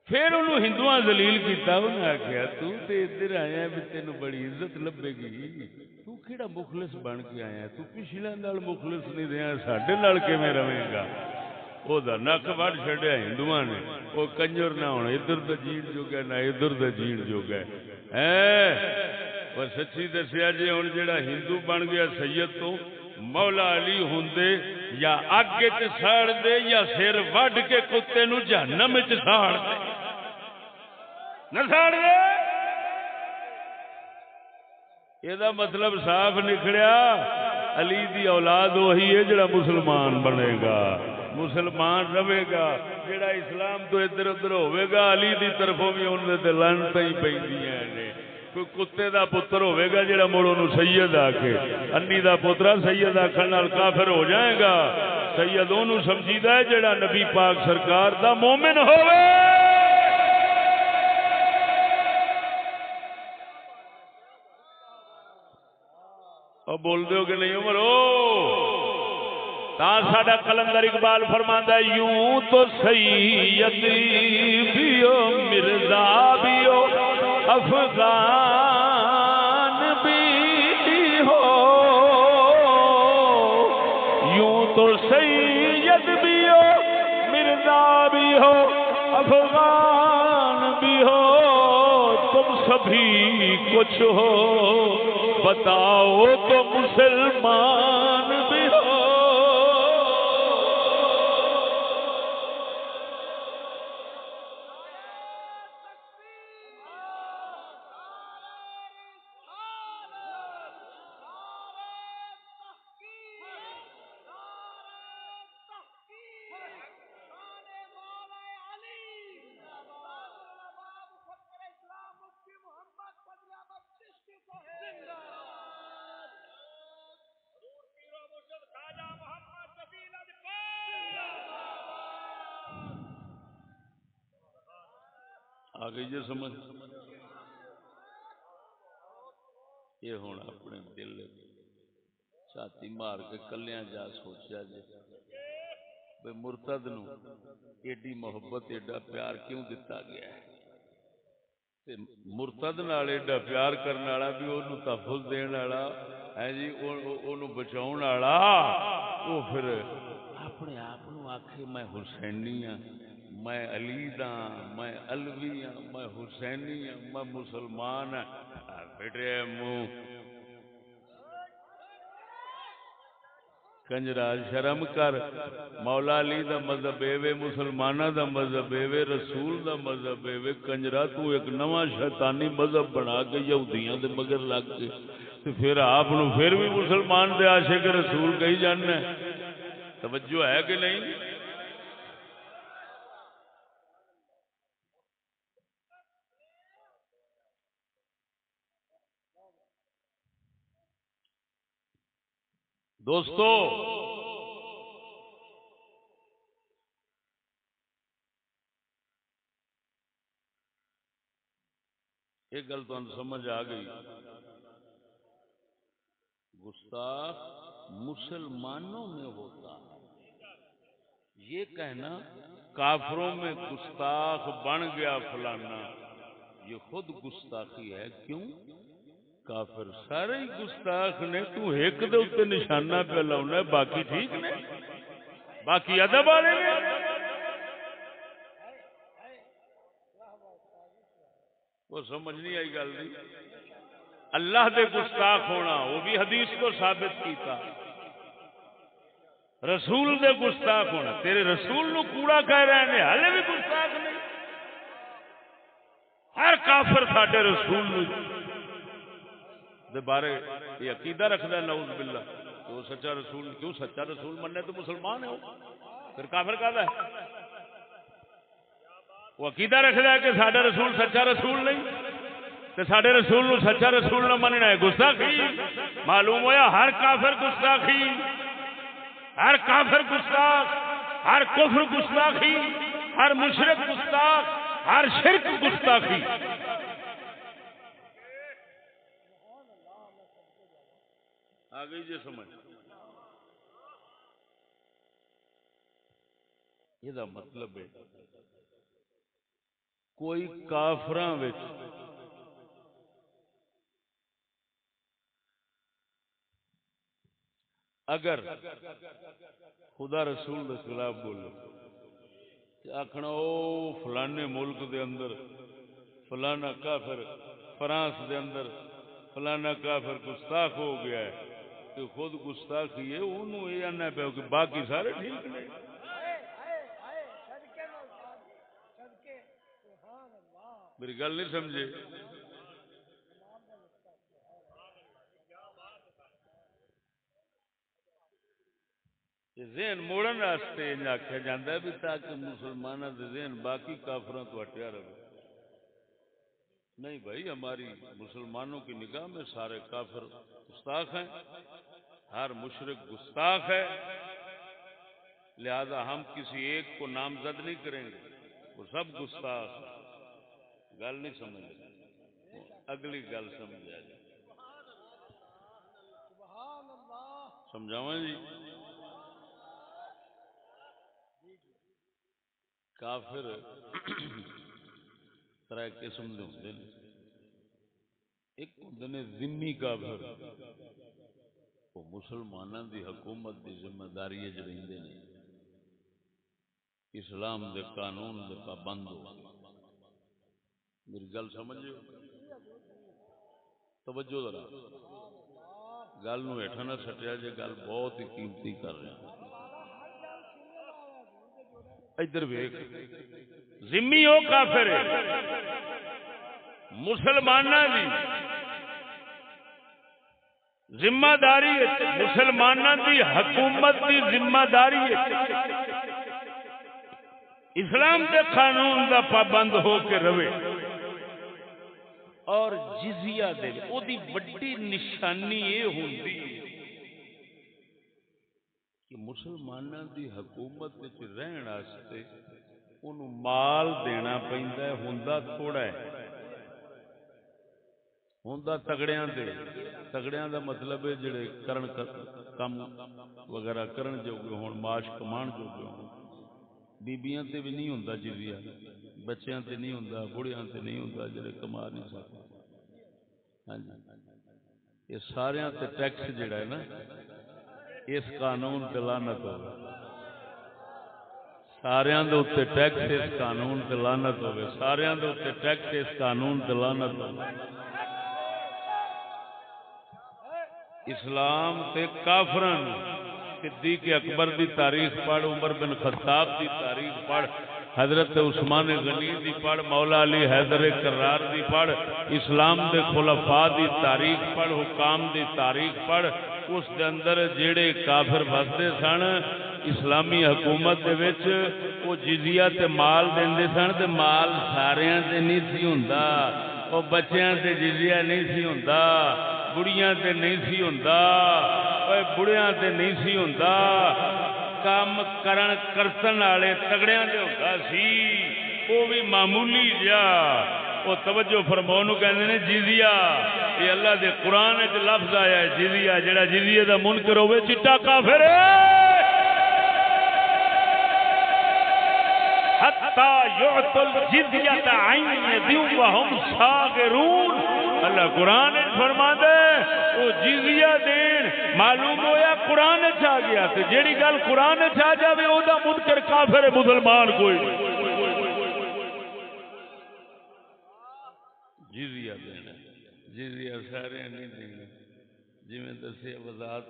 پھر انہوں ہندوؤں ذلیل کیتا، انہوں نے آخیا تو تے ادھر آیا بھی تینوں بڑی عزت لبے گی، تو کیڑا مخلص بن کے آیا، تو پچھلے نال مخلص نہیں رہا، ساڈے نال کیویں رہے گا؟ وہ نک وڈ چھڈیا ہندوؤں نے، وہ کنجر نہ ہونا ادھر دا جیڑ جو گئے نہ ادھر دا جیڑ جو گئے۔ سچی دسیا جی ہوں جڑا ہندو بن گیا سید تو مولا علی ہوندے یا اگ چ ساڑ دے یا سر وڈ کے کتے نو جہنم چ ساڑ دے، نہ ساڑ دے۔ یہ مطلب صاف نکلیا علی دی اولاد وہی ہے جڑا مسلمان بنے گا، مسلمان رہے گا، جڑا اسلام تو ادھر ادھر ہوئے گا علی دی طرفوں بھی ان دے لعنتاں ہی پیندیاں نے۔ کوئی کتے دا پتر ہوئے گا جڑا مڑ انہوں سید آکھے، انی دا پترا سید آکھن نال کافر ہو جائے گا۔ سید انہوں سمجھیدا ہے جڑا نبی پاک سرکار دا مومن ہوئے۔ اور بول دیو کہ نہیں عمرو؟ تا ساڈا کلندر اقبال فرماندا ہے یوں تو سید بھی ہو مرزا بھی ہو افغان بھی ہو، یوں تو سید بھی ہو مرزا بھی ہو افغان بھی ہو، تم سبھی کچھ ہو بتاؤ تو مسلمان بھی ہو۔ آ گئی جی سمجھ؟ یہ ہوں اپنے دل چھاتی مار کے کلیاں جا سوچیا جی بے مرتد نو ایڈی محبت ایڈا پیار کیوں دتا گیا ہے؟ تے مرتد نال ایڈا پیار کرنے والا بھی انہوں تحفظ دین والا ہے جی، انہوں بچاؤن والا، وہ پھر اپنے آپ آکھے میں حسینی ہاں، میں علی دا، میں علوی ہاں، میں حسینی ہاں، میں مسلمان ہاں، بیٹے منہ کنجرا شرم کر، مولا علی دا مذہب اے، مسلمانہ دا مذہب اے، رسول دا مذہب اے، کنجرا تو ایک نواں شیطانی مذہب بنا کے یہودیاں دے مگر لگ کے تے پھر آپ پھر بھی مسلمان دے عاشق رسول کہی جاننا ہے، توجہ ہے کہ نہیں؟ دوستو ایک گل تو سمجھ آ گئی، گستاخ مسلمانوں میں ہوتا ہے، یہ کہنا کافروں میں گستاخ بن گیا فلانا یہ خود گستاخی ہے۔ کیوں؟ کافر سارے ہی گستاخ نے، تو ایک دے اوتے نشانہ پہ لاؤنا، باقی ٹھیک نے، باقی ادب والے نے۔ وہ سمجھ نہیں آئی گل دی؟ اللہ دے گستاخ ہونا وہ بھی حدیث کو ثابت کیتا، رسول دے گستاخ ہونا، تیرے رسول نو کوڑا کہہ رہے ہیں ہلے بھی گستاخ نہیں۔ ہر کافر ساڈے رسول نو دے بارے یہ عقیدہ رکھدا ہے، نعوذ باللہ، کہ وہ سچا رسول، کیوں سچا رسول مننے تو مسلمان ہے، پھر کافر کہدا ہے؟ وہ عقیدہ رکھدا ہے کہ ساڈا رسول سچا رسول نہیں، تے ساڈے رسول نو سچا رسول نہ مننا ہے گستاخی۔ معلوم ہویا ہر کافر گستاخی، ہر کافر گستاخ، ہر کفر گستاخی، ہر مشرک گستاخ، ہر شرک گستاخی۔ آ گئی جی سمجھ؟ یہ مطلب ہے کوئی کافراں وچ اگر خدا رسول کے خلاف بولے آخنا او فلانے ملک دے اندر فلانا کافر، فرانس دے اندر فلانا کافر گستاخ ہو گیا ہے، تو خود گستاخی ہے، انہوں یہ آنا پہ کہ باقی سارے ٹھیک نے۔ میری گل نہیں سمجھے؟ ذہن موڑن واسطے آخیا جاتا ہے بھی تاکہ مسلمانوں کے ذہن باقی کافروں تو ہٹیا رہے۔ نہیں بھائی، ہماری مسلمانوں کی نگاہ میں سارے کافر گستاخ ہیں، ہر مشرک گستاخ ہے، لہذا ہم کسی ایک کو نامزد نہیں کریں گے، وہ سب گستاخ ہیں۔ گل نہیں سمجھ، اگلی گل سمجھا جائے، سمجھاواں جی۔ کافر ترے قسم دے ہوندے نے، ایک ہوندے نے ذمی کافر، وہ مسلمانوں دی حکومت دی ذمہ داری وچ رہندے نے، اسلام دے قانون دے پابند ہو۔ میری گل سمجھو، توجہ ذرا، گل نو ہیٹھا نہ سٹیا جے، گل بہت ہی قیمتی کر رہے ہیں۔ ادھر ویکھ، ذمی او کافر ہے، مسلماناں دی ذمہ داری ہے، مسلماناں دی حکومت دی ذمہ داری ہے، اسلام دے قانون دا پابند ہو کے رہے، اور جزیہ دے او دی بڑی نشانی یہ ہوندی ہے کہ مسلماناں دی حکومت وچ رہن واسطے انہوں مال دینا پیندا ہے، ہوندا تھوڑا ہے، ہوندا تگڑیاں دے، تگڑیاں دا مطلب ہے جڑے کم وغیرہ کرن جوگے ہون، معاش کمان جوگے ہون، بیبیاں تے بھی نہیں ہوندا جزیہ، بچیاں تے نہیں ہوندا، بڑھیاں تے نہیں ہوندا جڑے کما نہیں سکتے۔ ہاں جی، یہ ساریاں تے ٹیکس جڑا ہے نا، اس قانون تے لعنت ہوے، ساریاں دے اوتے ٹیکس اس قانون تے لعنت ہوے، ساریاں دے اوتے ٹیکس اس قانون تے لعنت ہوے۔ اسلام تے کافراں نوں، صدیق اکبر دی تاریخ پڑھ، عمر بن خطاب دی تاریخ پڑھ، حضرت عثمان غنی دی پڑھ، مولا علی حیدر کرار دی پڑھ، اسلام دے خلفاء دی تاریخ پڑھ، حکام دی تاریخ پڑھ، اس دے اندر جیڑے کافر بستے سن اسلامی حکومت دے وچ وہ جزیہ تے مال دیندے سن، تے مال ساریاں تے نہیں سی ہوندا، وہ بچیاں تے جزیہ نہیں سی ہوندا، بڑیاں تے نہیں سی ہوندا، اوے بڑیاں تے نہیں سی ہوندا، کام کرتن والے تگڑیاں تے ہوندا سی، وہ بھی معمولی جا، وہ توجہ فرماؤ نو کہندے نے جزیہ، یہ اللہ دے قرآن وچ لفظ آیا ہے جزیہ، جڑا جزیہ دا منکر ہوے چٹا کافر ہے۔ حتی یعطوا الجزیۃ عن ید وہم صاغرون، اللہ قرآن فرماندا ہے وہ جزیہ دین، معلوم ہویا قرآن چ آ گیا، تے جیڑی گل قرآن چ آ جاوے او دا منکر کافر ہے، مسلمان کوئی نہیں۔ جزیہ دینا، جزیہ سارے نہیں دینا، جویں دسے وضاحت،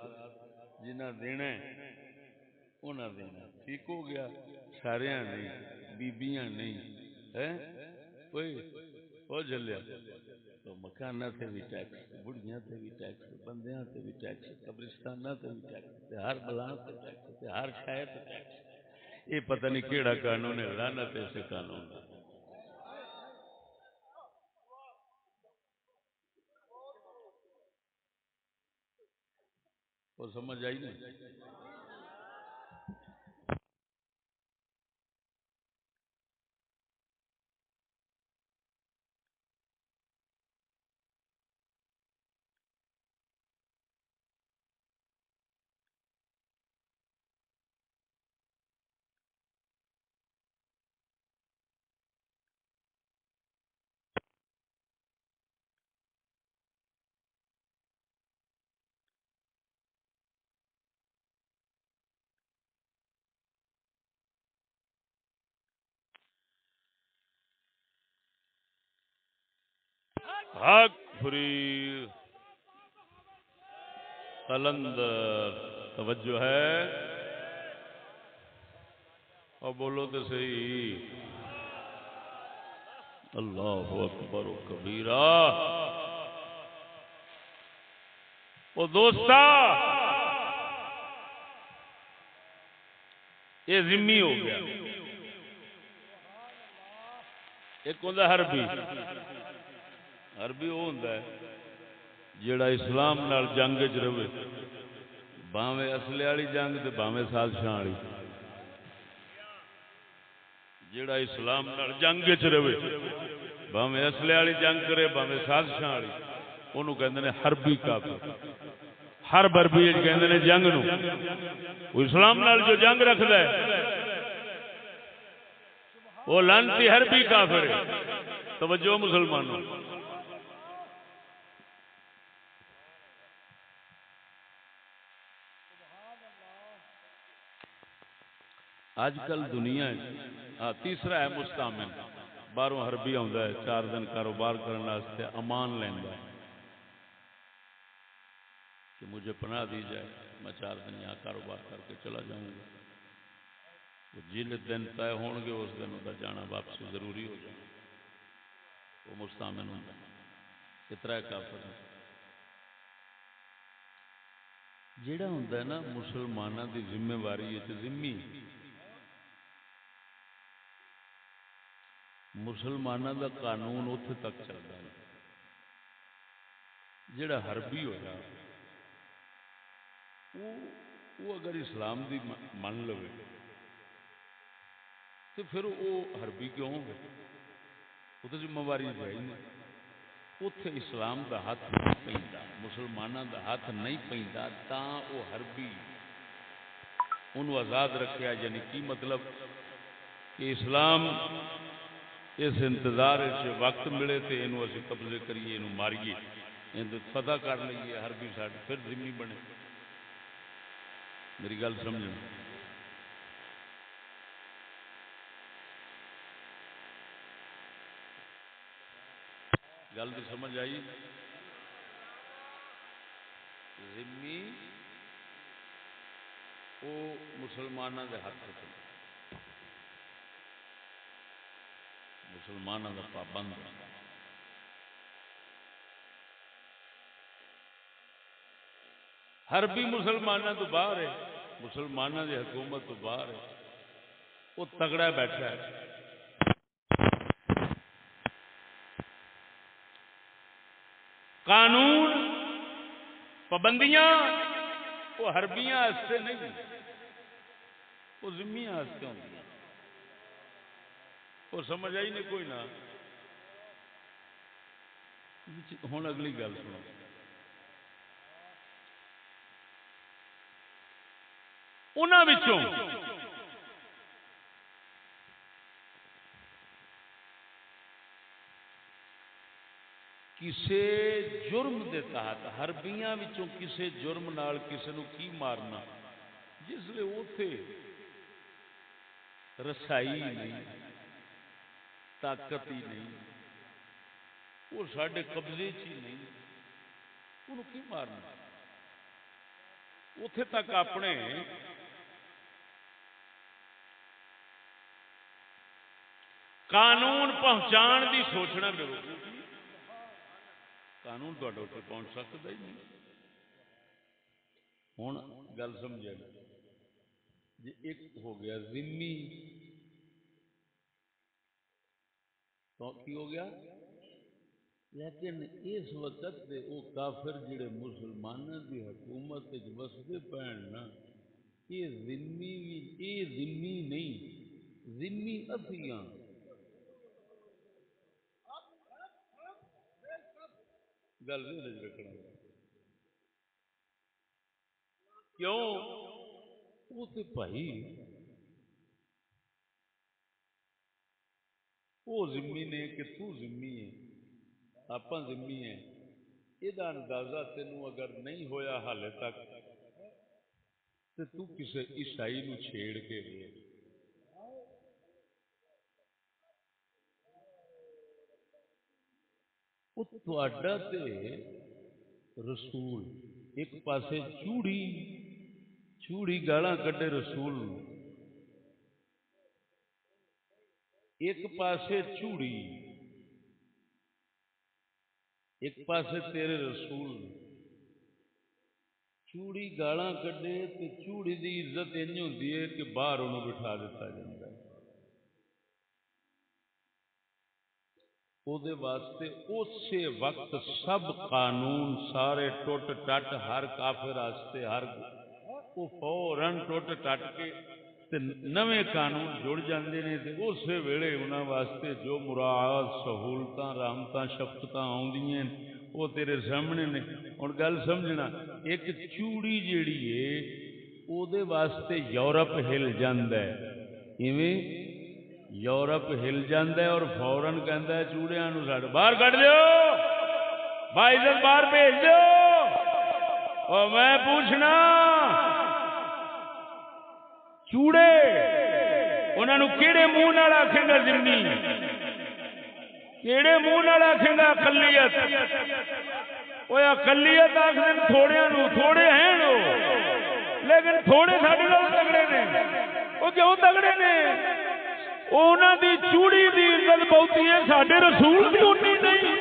جنہاں دینا ہے انہاں دینا، ٹھیک ہو گیا، سارے نہیں، بیبیاں نہیں ہے، کوئی ہو جلیا تو مکانہ تے بھی ٹیکس، بڑھیاں تے بھی ٹیکس، بندیاں تے بھی ٹیکس، قبرستانہ تے بھی ٹیکس، ہر بلاں تے ٹیکس، ہر شے تے ٹیکس۔ یہ پتہ نہیں کیڑا قانون ہے، لعنت ہے اس قانون دی۔ وہ سمجھ آئی نہیں؟ حق فری قلندر، توجہ ہے اور بولو تو صحیح، اللہ اکبر و کبیرہ۔ او دوستا یہ ذمہ ہو گیا، ایک ہوتا حربی، حربی وہ ہوتا ہے جیڑا اسلام نال جنگ چ رہے، باویں اصلے والی جنگ تے باویں سازشاں والی، جیڑا اسلام نال جنگ چ رہے، باویں اصلے والی جنگ کرے باویں سازشاں والی، انہوں کہندے نے حربی کافر۔ حرب عربی کہندے نے جنگ نو، وہ اسلام نال جو جنگ رکھدا ہے وہ لعنتی حربی کافر ہے۔ توجہ مسلمانوں، آج کل دنیا تیسرا ہے مستعمن، باہروں حربی آتا ہے 4 دن کاروبار کرنے واسطے امان لینا ہے کہ مجھے پناہ دی جائے، میں 4 دن یہاں کاروبار کر کے چلا جاؤں گا، جن دن طے ہون گے اس دن ان کا جانا واپسی ضروری ہو جائے، وہ مستعمن ہوتا ہے۔ کترا کافر ہے جیڑا ہوتا ہے نا مسلمانوں کی ذمہ واری ہے، ذمہ مسلمانوں کا قانون اتنے تک چلتا ہے، جڑا حربی ہویا وہ اگر اسلام دی من لوے تو پھر وہ حربی کیوں ہو گئے؟ وہ تو ذمہ واری ہے ہی نہیں. اتے اسلام دا ہاتھ نہیں پیندا، مسلمانوں دا ہاتھ نہیں پیندا، تاں وہ حربی انہوں آزاد رکھیا. یعنی کی مطلب کہ اسلام اس انتظار وقت ملے تو یہ اسی قبضے کریے، یہ ماریے، فتح کر لیے حربی ساڈے، پھر ذمہ بنے. میری گل سمجھنا. گل تو سمجھ آئی؟ ذمہ وہ مسلمانوں کے ہاتھ چ، مسلمانوں کا پابند. حربی مسلمانوں تو باہر ہے، مسلمانوں کی حکومت تو باہر ہے، وہ تگڑا بیٹھا ہے. قانون پابندیاں وہ حربیاں واسطے نہیں، وہ ذمیاں واسطے ہوندی. وہ سمجھ آئی نہیں کوئی نہ. ہوں اگلی گل سنو. انہاں وچوں کسے جرم دے تحت، حربیاں وچوں کسے جرم نال کسے نو کی مارنا، جس لئے اوتھے رسائی نہیں، طاقت ہی نہیں، وہ ساڈے قبضے چ ہی نہیں، انہوں کی مارنا. اوتھے تک اپنے قانون پہنچان دی سوچنا کرو. قانون تھوڑے اتنے پہنچ سکتا ہی نہیں. ہوں گل سمجھا جی. ایک ہو گیا ذمی، تو کی ہو گیا. لیکن اس وقت دے وہ کافر جڑے مسلمانوں کی حکومت وسدے پین نا، یہ ذمی نہیں، ذمی اتیاں. گل نہیں رکھنا کیوں؟ وہ تو بھائی وہ ذمی نے کہ تو ذمی ہے، آپ ذمی ہیں. یہ اندازہ تینوں اگر نہیں ہویا حالے تک تو کسی عیسائی نو چھیڑ کے وے. تہاڈا تے رسول ایک پاسے چوڑی گالاں کڈے رسول، ایک پاسے چوڑی، ایک پاسے تیرے رسول. چوڑی گالاں کڈے تے چوڑی دی عزت انج ہوندی ہے کہ باہر انہوں بٹھا دیتا جاتا ہے. او دے واسطے اسی وقت سب قانون سارے ٹوٹ ٹٹ، ہر کافر واسطے ہر وہ فوراً ٹوٹ ٹٹ کے تے نویں قانون جڑ جاندے نے. تے اسی ویلے انہاں واسطے جو مراعات، سہولتاں، رحمتاں، شفقتاں آوندیاں وہ تیرے سامنے نے. ہن گل سمجھنا، ایک چوڑی جیڑی ہے او دے واسطے یورپ ہل جاندا ہے. ایویں یورپ ہل جاندا ہے اور فوراً کہندا ہے چوڑیاں نو ساڈے باہر کڈ دیو، باعزت باہر بھیج دیو. اور میں پوچھنا چوڑے انہاں نو کیڑے منہ نال آکھے گا ذمی؟ کیڑے منہ نال آکھے گا اقلیت؟ اوے اقلیت آکھدے تھوڑیاں نو، تھوڑے ہیں نو، لیکن تھوڑے ساڈے نال تگڑے نے. او کیوں تگڑے نے؟ انہاں دی چوڑی دی عزت بہتی ہے، ساڈے رسول دی اونی نہیں.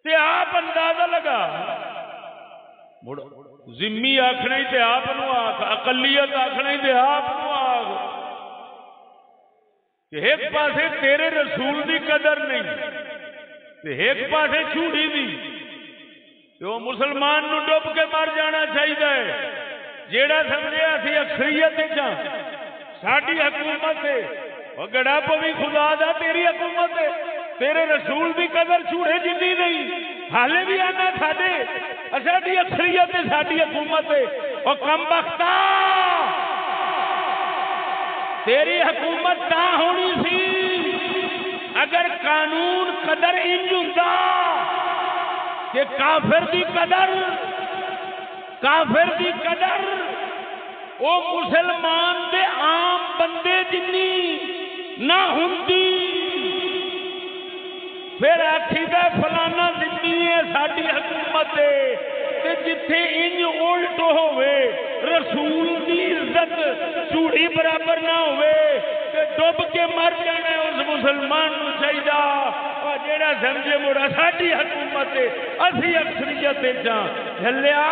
تے آپ اندازہ لگا ذمی آخنا ہی تے آپ نو آخ، اقلیت آخنا ہی تے آپ نو آخ. ایک پاسے تیرے رسول دی قدر نہیں تے ایک پاسے چوڑی دی. تو مسلمان نو ڈب کے مر جانا چاہیے. جیڑا سمجھے اسی اکثریت ساری حکومت ہے وہ گڑا پوی خدا دا تیری حکومت ہے تیرے رسول دی قدر چوڑے جنی نہیں حالے بھی آنا ساڈے ساری اکثریت ہے ساری حکومت ہے وہ کم بختا تیری حکومت تا ہونی سی اگر قانون قدر انج ہوندا کہ کافر دی قدر او مسلمان دے عام بندے جنی نہ ہوندی پھر آکھی دا فلانا ذمہ ہے ساری حکومت تے جتھے انج الٹ ہوئے رسول دی عزت چوڑی برابر نہ ہوئے تے ڈب کے مر جانا اس مسلمان نو چاہیدا اور جیڑا سمجھے مڑا ساری حکومت اسی اکثریت جھلیا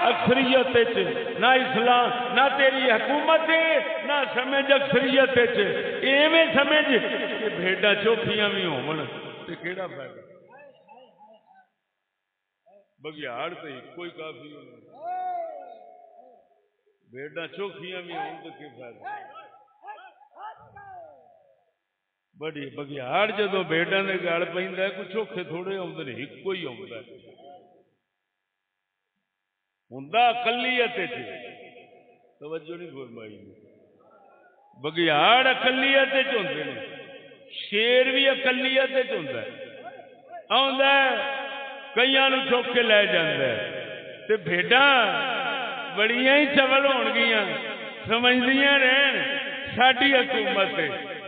اکثریت نہ اسلام نہ تیری حکومت نہ سمجھ اکثریت ایویں سمجھ کہ بھیڈا چوکھیاں بھی ہون تے کیڑا فائدہ بگیاڑ تے کوئی کافی بھیڈا چوکھیاں بھی ہون تے کی فائدہ بڑی بگیاڑ جدو بھیڈاں دے گل پیندا ہے کوئی چوکھے تھوڑے آوندے نے ایکو ہی آوندا ہے ہوندا اقلیت توجہ نہیں فرمائی بگیاڑ اقلیت ہوندے نے شیر بھی اقلیت ہوندا ہے آوندا ہے کئیاں نو چوک کے لے جاندا ہے تے بھیڈاں بڑیاں ہی چول ہون گیاں سمجھدیاں رہن ساڈی حکومت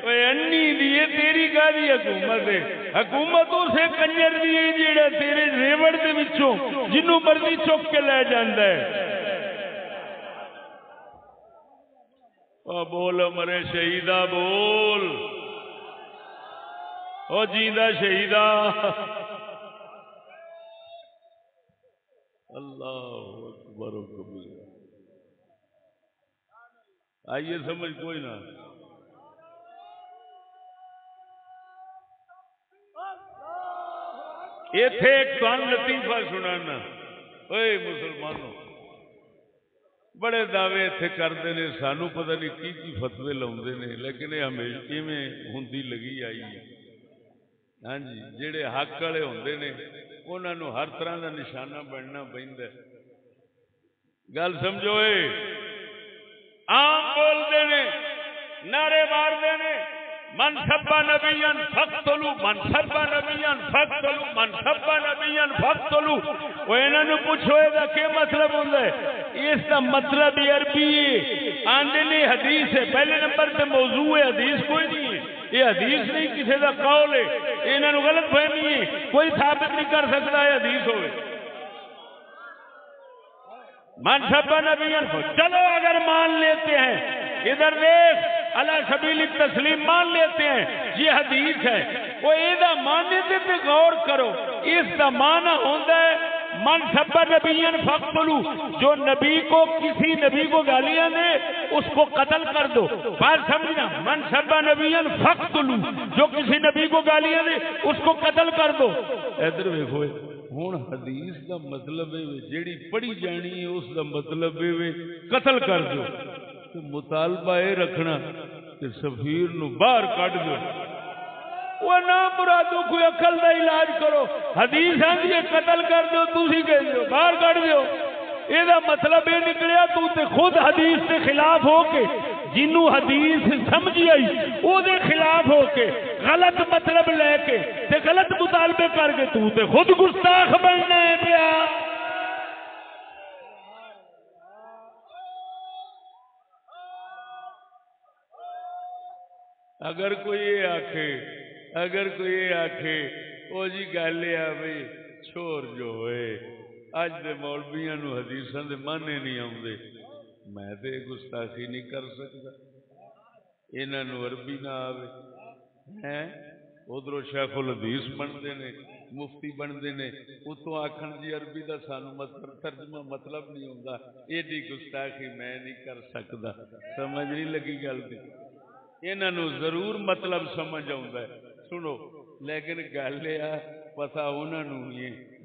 اوے انی دی تیری کاہدی حکومت ہے حکومت اسے کنجر دی ہے جیڑا تیرے ریوڑ دے وچوں جنوں مرضی چوک کے لے جاندا ہے او بول مرے شہیدا بول او جیندا شہیدا اللہ اکبر و کبیر آئیے سمجھ کوئی نہ ایتھے ایک تہن لطیفہ سنانا اوے مسلمانوں بڑے دعوے ایتھے کرتے ہیں سانو پتہ نہیں کی فتوے لاؤندے نے لیکن یہ ہمیشہ ایویں ہوندی لگی آئی ہے ہاں جی جڑے حق والے ہوندے نے انہاں نو ہر طرح دا نشانہ بننا پیندا ہے گل سمجھو اے عام بولدے نے نعرے ماردے نے من سب نبیا فقتلوا من سب نبیا فقتلوا من سب نبیا فقتلوا وہ انہاں نو پوچھو اے دا کی مطلب ہوندا ہے اس دا مطلب عربی ہے آندے نے حدیث ہے پہلے نمبر تے موضوع ہے حدیث کوئی نہیں ہے یہ حدیث نہیں کسی دا قول ہے انہاں نو غلط فہمی ہے کوئی ثابت نہیں کر سکتا ہے حدیث ہوئے من سب نبیا چلو اگر مان لیتے ہیں ادھر دیکھ علی سبیل تسلیم مان لیتے ہیں یہ حدیث ہے وہ ایدہ ماننے سے غور کرو اس دا معنی ہوتا ہے من سب نبیین فقتلوا جو نبی کو کسی نبی کو گالیاں دے اس کو قتل کر دو بات سمجھنا من سب نبیین فقتلوا جو کسی نبی کو گالیاں دے اس کو قتل کر دو ادھر دیکھو ہوں حدیث دا مطلب ہے جیڑی پڑھی جانی ہے اس دا مطلب ہے قتل کر دو تو مطالبہ یہ رکھنا کہ سفیر نو باہر کٹ دو وہ نہ مرادو کوئی عقل دا علاج کرو حدیث آندی قتل کر دو تسی کہہ دو باہر کٹ دو یہ مطلب یہ نکلیا تو تے خود حدیث کے خلاف ہو کے جنوں حدیث سمجھی آئی او دے خلاف ہو کے غلط مطلب لے کے تے غلط مطالبے کر کے تو تے خود گستاخ بننا ہے پیا اگر کوئی یہ آکھے او جی گل ہے بھائی چھوڑ جو ہوئے اج دے مولویاں نو حدیثاں دے معنی نہیں آوندے میں تے گستاخی نہیں کر سکتا انہاں نو عربی نہ آوے ہیں ادھروں شیخ الحدیث بنتے نے مفتی بنتے نے اتوں آخر جی عربی کا سانو مطلب ترجمہ مطلب نہیں ہوتا ایڈی گستاخی میں نہیں کر سکتا سمجھ نہیں لگی گل کی انہوں ضرور مطلب سمجھ آتا ہے سنو لیکن گل یہ پتا انہوں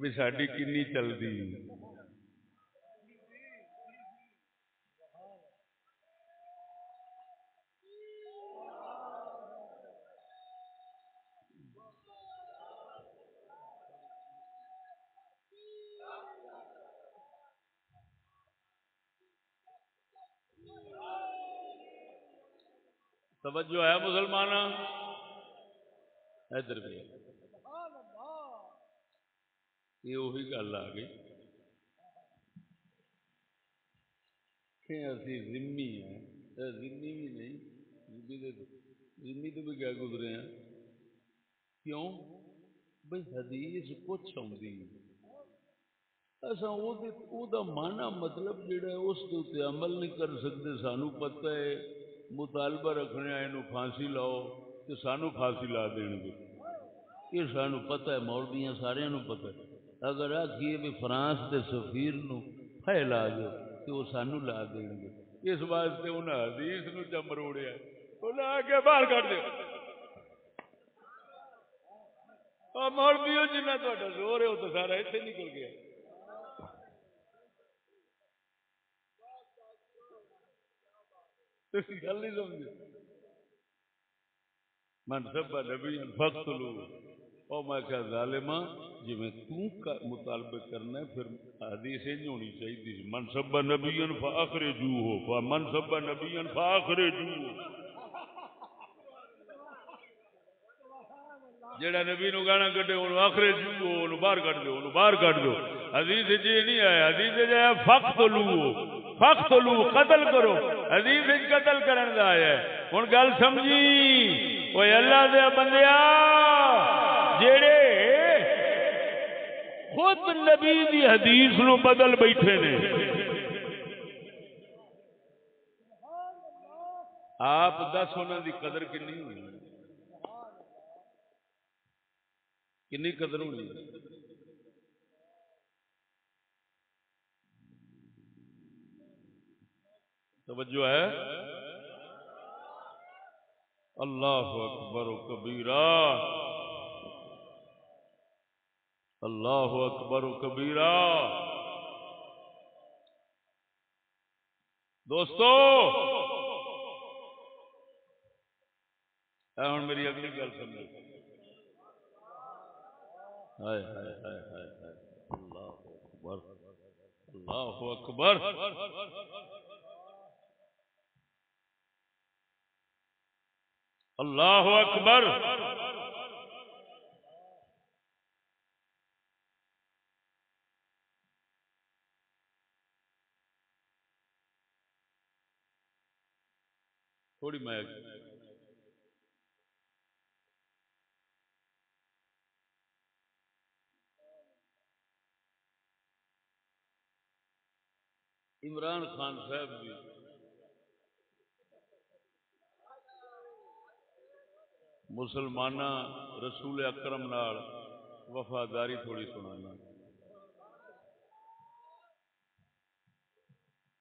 بھی ساری کنی چلتی توجہ ہے مسلمان؟ ادھر بھی یہ وہی گل آ گئی کہ اسی ذمی ہیں، ذمی بھی نہیں، ذمی تو بھی کیا گزرے ہیں، کیوں بھئی حدیث کچھ آتی اصا مانا مطلب جڑا ہے اس کے عمل نہیں کر سکتے، سانو پتہ ہے مطالبہ رکھنے یہ پھانسی لاؤ تو سانو پھانسی لا دیں گے، یہ سانو پتہ ہے، مولویاں سارے پتہ ہے، اگر آخیے بھی فرانس کے سفیر نو پھے لا دو تو وہ سانو لا دیں گے، اس واسطے انہیں حدیث نو چ مروڑیا، انہیں آ کے باہر کٹ دو مولویو جنہ تا زور ہے وہ تو سارا اتنے نکل گیا۔ گل نہیں سمجھے؟ من سب نبی فقتلو، اور میں کیا ظالما جی میں مطالبے کرنا ہے پھر حدیث انج ہونی چاہیے، من سب نبی فاخرجوہ، من سب نبی فاخرجوہ، جیڑا نبی نو گانا کڈے اونوں اخرجوہ، اونوں باہر کڈ دو، اونوں باہر کڈ دو۔ حدیث وچ یہ نہیں آیا، حدیث وچ آیا فقتلو، فقتلو قتل کرو، حدیث وچ قتل کرن دا آیا ہے۔ ہن گل سمجھی اوے اللہ دے بندیا، جیڑے خود نبی دی حدیث نو بدل بیٹھے نے، آپ دس انہاں دی قدر کنی ہونی، کنی قدر ہونی؟ توجہ ہے؟ اللہ اکبر و کبیرہ، اللہ اکبر و کبیرہ۔ دوستو ہن میری اگلی گل سمجھو، ہائے ہائے ہائے ہائے ہائے، اللہ اکبر، اللہ اکبر، اللہ اکبر۔ تھوڑی میں عمران خان صاحب بھی مسلمانہ رسول اکرم نال وفاداری تھوڑی سنانا۔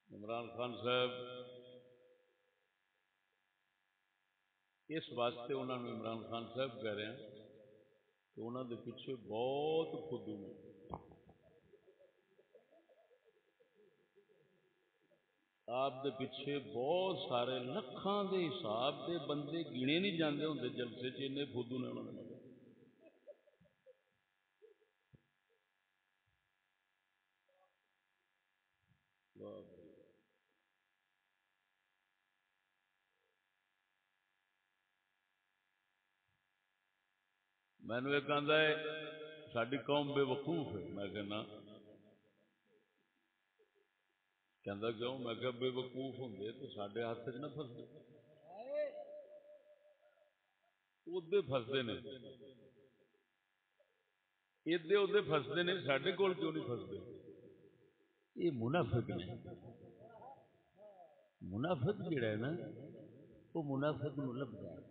عمران خان صاحب اس واسطے انہوں نے عمران خان صاحب کہہ رہے ہیں کہ انہوں دے پیچھے بہت خدو نے، آپ دے پیچھے بہت سارے لکھاں دے حساب دے بندے گنے نہیں جاندے ہوندے جلسے چ، انہیں خدو نے انہوں نے۔ میں نے ایک آندا ہے ساری قوم بے وقوف ہے، میں کہنا کہندا کیوں؟ میں کہ بے وقوف ہوندے تو ساڈے ہاتھ وچ نہ پھسدے، اودے پھسدے نے، ایدے اودے پھسدے نے، ساڈے کول کیوں نہیں پھسدے؟ یہ منافق نے، منافق جڑا ہے نا وہ منافق نو لبدا ہے،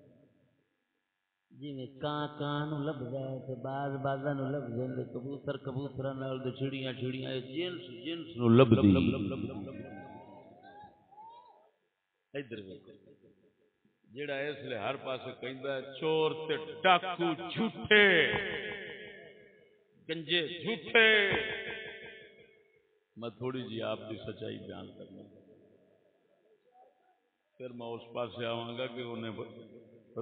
جی کان نو لبدا ہے تے باز بازاں نو لبدے نے، کبوتر کبوتراں نال تے چڑیاں چڑیاں، جنس جنس نو لبدی۔ ادھر ویکھو جڑا اس لیے ہر پاسے کہندا ہے چور تے ڈاکو جھوٹے، گنجے جھوٹے، میں تھوڑی جی آپ کی سچائی بیان کرنا، پھر میں اس پاسے آواں گا کہ انہیں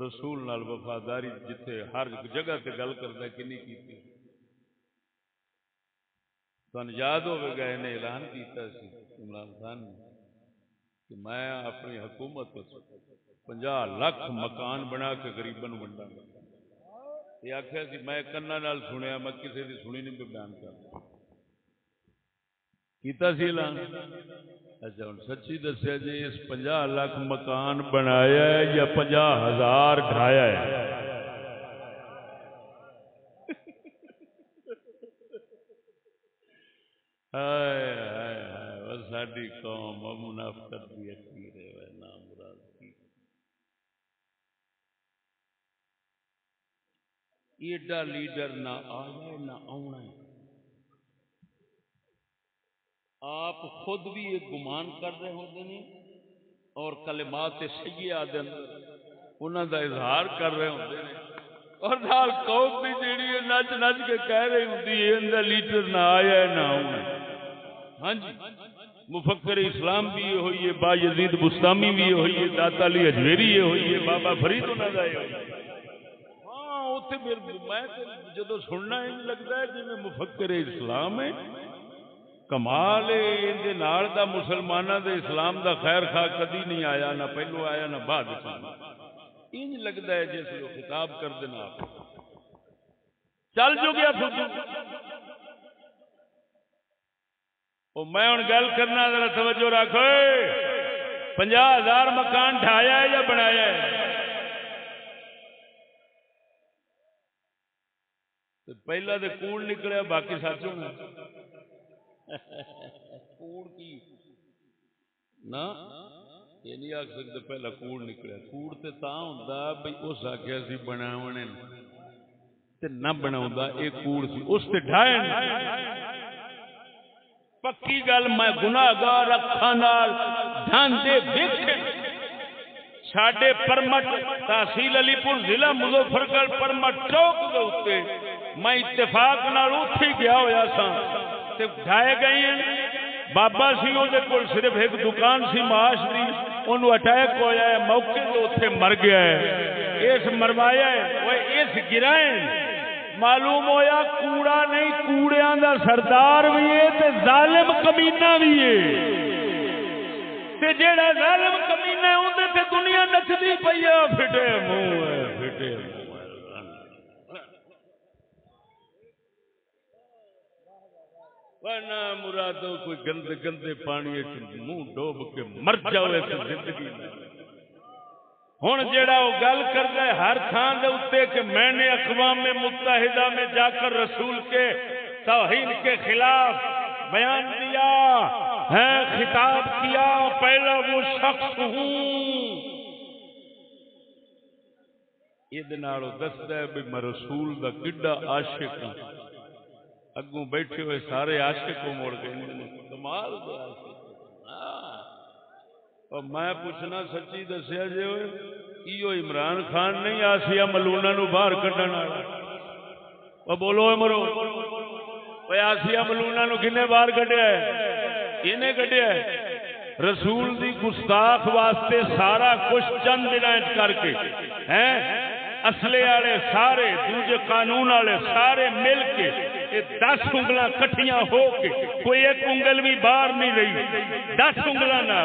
رسول نال وفاداری جتھے ہر جگہ تے گل کردا کہ نہیں کیتی۔ تانوں یاد ہوے گا انہیں اعلان کیتا سی عمران خان نے کہ میں اپنی حکومت 50 لاکھ مکان بنا کے غریباں ونڈاں گا. یہ آخیا سی میں کنا نال سنیا, میں کسی کی سنی نہیں پہ بیان کرتا کیتا سی اعلان. اچھا ہوں سچی دسیا جی, اس 50 لاکھ مکان بنایا ہے یا 50,000 ڈھایا ہے؟ ہائے ہائے ہائے, وہ ساری قوم منافقت بھی اخیر ہے نام مراد کی. ایڈا لیڈر نہ آیا ہے نہ آنا ہے. آپ خود بھی ایک گمان کر رہے ہوتے ہیں اور کلمات سیئہ دے اندر انہاں دا اظہار کر رہے ہوتے ہیں, اور نال قوم بھی جیڑی ہے نچ نچ کے کہہ رہی ہوتی ہے اندا لیڈر نہ آیا ہے نہ آنا. ہاں جی, مفکر اسلام بھی یہ ہوئی ہے, با یزید بستامی بھی یہ ہوئی ہے, داتا علی اجویری یہ ہوئی ہے, بابا فرید انہاں دا یہ ہوئی ہے. ہاں اوتھے میں جدوں سننا ان لگتا ہے جی میں مفکر اسلام ہے. کمال اندے نال دا مسلماناں دے اسلام دا خیر خواہ کدی نہیں آیا, نہ پہلو آیا نہ بعد آیا. انج لگتا ہے جس لوگ خطاب کر دینا آپ چل جو گیا فدو. او میں ہن گل کرنا ذرا توجہ رکھو. 50,000 مکان ڈھایا ہے یا بنایا ہے؟ پہلا تو کوڑ نکلیا, باقی سچ ہونا. کوڑ کی نہ یہ نہیں آخ سکتے پہلا کوڑ نکلیا. کوڑ تے تاں ہوندا بھئی اس آخیا سی بناونے تے نہ بناوندا, اے کوڑ سی اس تے ڈھائے. پکی گل میں گناہگار اکھاں نال ڈھاندے ویکھے ساڈے پرمٹ تحصیل علی پور ضلع مظفر گڑھ پرمٹ چوک دے اوتے میں اتفاق نال اوتھے گیا ہویا سا تے ڈھائے گئے ہیں. بابا سی وہ صرف ایک دکان سی معاش دی, انہوں اٹیک ہویا ہے, موقع تے اوتھے مر گیا ہے. اس مروایا ہے وہ اس گرائیں معلوم ہویا کوڑا نہیں, کوڑیاں دا سردار بھی ہے تے ظالم کمینہ بھی ہے. تے جیڑا ظالم کمینہ ہے اون تے دنیا نچدی پئی ہے. پھٹے منہ ہے, پھٹے منہ. ورنہ مرادو کوئی گندے گندے پانی منہ ڈوب کے مر جاوے تو زندگی میں. ہن جیڑا وہ گل کرتا ہے ہر تھان دے اوتے کہ میں نے اقوام متحدہ میں جا کر رسول کے توہین کے خلاف بیان دیا ہے, خطاب کیا, پہلا وہ شخص ہوں. یہ دستا ہے بھی میں رسول دا کڈا عاشق ہوں. اگوں بیٹھے ہوئے سارے عاشق کو موڑ گئے, کمال دے عاشق. اور میں پوچھنا سچی دسیا جی ایو عمران خان نہیں آسیہ ملونہ نو باہر کڈن والا؟ او بولو مرو, اوے آسیہ ملونہ نو کنے باہر کڈیا ہے؟ انہیں کڈیا ہے. رسول دی گستاخ واسطے سارا کچھ چند دن کر کے ہیں, اصلے والے سارے دوجے قانون والے سارے مل کے 10 انگلاں کٹھیاں ہو کے کوئی ایک انگل بھی باہر نہیں رہی. 10 انگلاں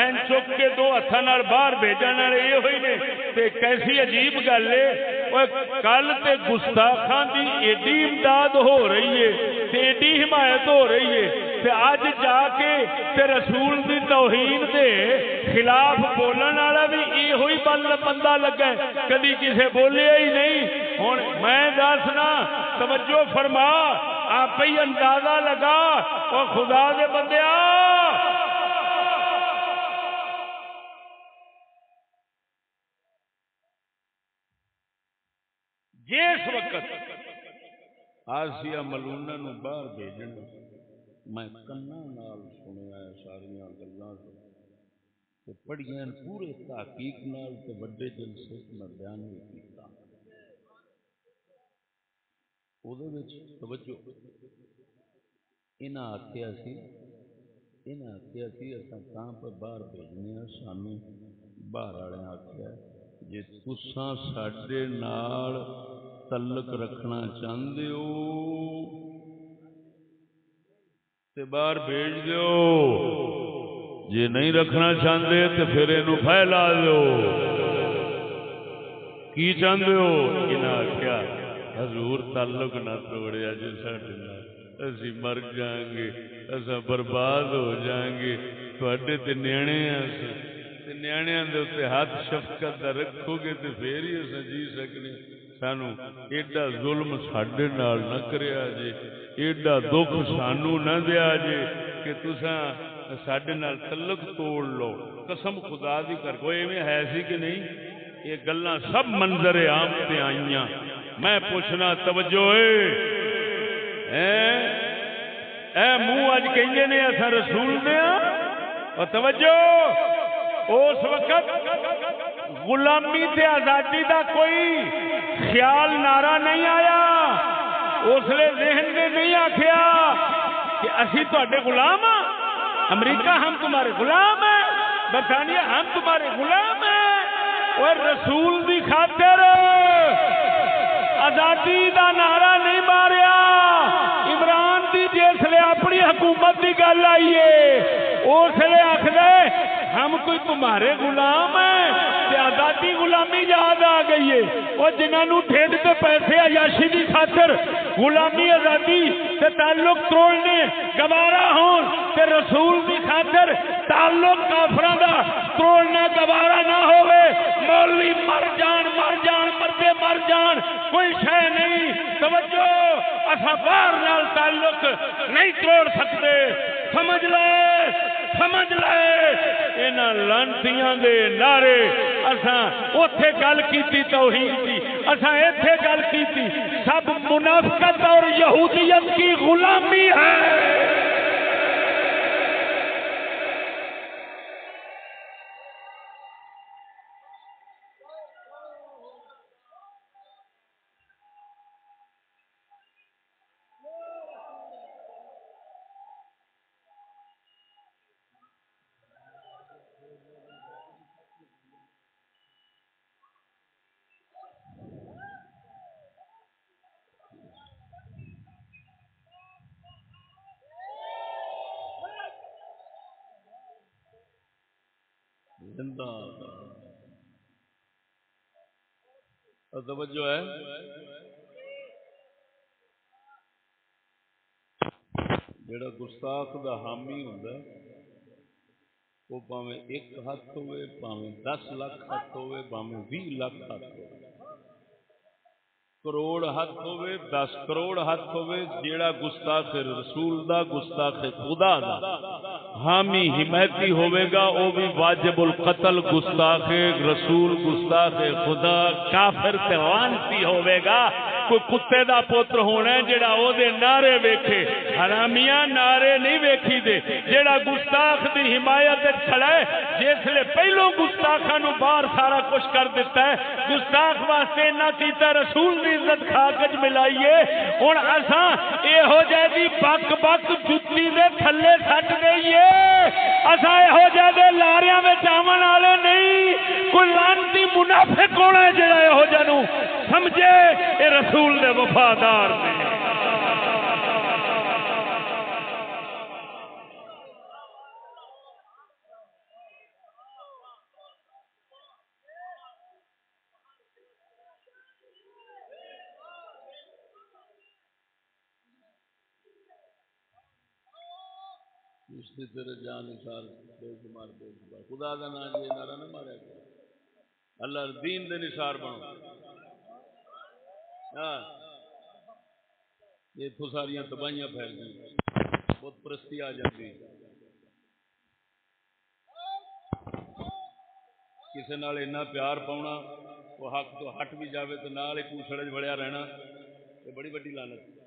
این چک کے 2 ہاتھاں نال باہر بھیجن والے یہ ہوئی نے. تے کیسی عجیب گل ہے, کل تے گستاخاں دی ایڈی امداد ہو رہی ہے, تے ایڈی حمایت ہو رہی ہے, تے اج جا کے تے رسول دی توہین دے خلاف بولن والا بھی یہ ہوئی بندہ لگا ہے, کدی کسے بولیا ہی نہیں. ہن میں دسنا توجہ فرما, آپ ہی اندازہ لگا اور خدا دے بندیا جس وقت آسیہ ملونہ نو باہر بھیجن میں کنا نال سنیا ساریاں گلاں تے پڑھیاں پورے تحقیق نال تے بڑے جلسے میں بیان بھی کیتا. او دے وچ توجہ انہاں آکھیا سی اساں تاں پر باہر بھیجنے ہاں, سانوں باہر والے آکھیا جے تساں ساڈے نال تعلق رکھنا چاہندے ہو تے باہر بھیج دیو, جے نہیں رکھنا چاہتے تو پھر یہ پھیلا دو کی چاہتے ہو انہیں آخیا حضور تعلق نہ توڑیا جی ساڈے نال اسی مر جائیں گے اصا برباد ہو جائیں گے تھوڑے تے نیانے تے نیانیاں دے اتنے ہاتھ شفقت دا رکھو گے تو پھر ہی اصا جی سکنے سانو ایڈا ظلم ساڈے نال نہ کریا جے ایڈا دکھ سانو نہ دیا جے کہ تساں ساڈے نال تعلق توڑ لو قسم خدا دی کر کوئی ایویں ہے سی کہ نہیں یہ گلاں سب منظر عام تے آئیاں میں پوچھنا توجہ اے منہ اج کہندے نے اساں رسول دے اور توجہ اس وقت غلامی تے آزادی دا کوئی خیال نعرہ نہیں آیا اس لیے ذہن نے نہیں آکھیا کہ اسی تواڈے غلام ہاں امریکہ ہم تمہارے غلام ہیں برطانیہ ہم تمہارے غلام ہیں اور رسول دی خاطر آزادی دا نعرہ نہیں ماریا عمران دی جس لے اپنی حکومت کی گل آئی ہے اس لیے آخر ہم کوئی تمہارے غلام ہیں آزادی غلامی یاد آ گئی ہے اور جنہوں ٹھیک کے پیسے عیاشی کی خاطر غلامی آزادی سے تعلق توڑنے گوارا ہون تے رسول کی خاطر تعلق کافراں دا توڑنا گوارا نہ ہوئے مولوی مر جان مرتے مر جان کوئی شے نہیں توجہ اسا باہر نال تعلق نہیں توڑ سکتے سمجھ لے انہاں لانتیاں دے نعرے اساں اوتھے گل کیتی توحید دی اساں ایتھے گل کیتی سب منافقت اور یہودیت کی غلامی ہے توجہ ہے جڑا گستاخ دا حامی ہوندا وہ پاویں ایک ہاتھ ہوئے پاویں 10 لاکھ ہاتھ ہوئے پاویں 20 لاکھ ہاتھ ہوئے کروڑ ہاتھ ہوئے 10 کروڑ ہاتھ ہوئے جیڑا گستاخ رسول دا گستاخ خدا دا حامی حمایتی ہوئے گا وہ بھی واجب القتل گستاخ رسول گستاخ خدا کافر تے لعنتی ہوئے گا کوئی کتے دا پوتر ہونا ہے جیڑا او دے نعرے ویکھے حرامیاں نعرے نہیں ویکھی دے جیڑا گستاخ دی حمایت کھڑا ہے جس لے پہلو گستاخاں نو باہر سارا کچھ کر دیتا ہے گستاخ واسطے نہ کیتا رسول دی عزت کھا کج ملائیے ہن اساں ایہو جے دی بک بک جُتی دے تھلے سٹ دئیے اساں ایہو جے دے لاریاں وچ آون والے نہیں کوئی لعنتی منافق ہونا ہے جڑا ایہو جے نو سمجھے اے رسول دے وفادار نے تیرے جان نثار بے شمار خدا دا نام یہ نعرہ نہ ماریا گیا اللہ دین دے نثار بنو ہاں یہ تو ساریاں تباہیاں پھیل گئی بت پرستی آ جاتی کسی نال اتنا پیار پاؤنا وہ حق تو ہٹ بھی جاوے تو نال ہی کوسڑے بڑیا رہنا یہ بڑی بڑی لعنت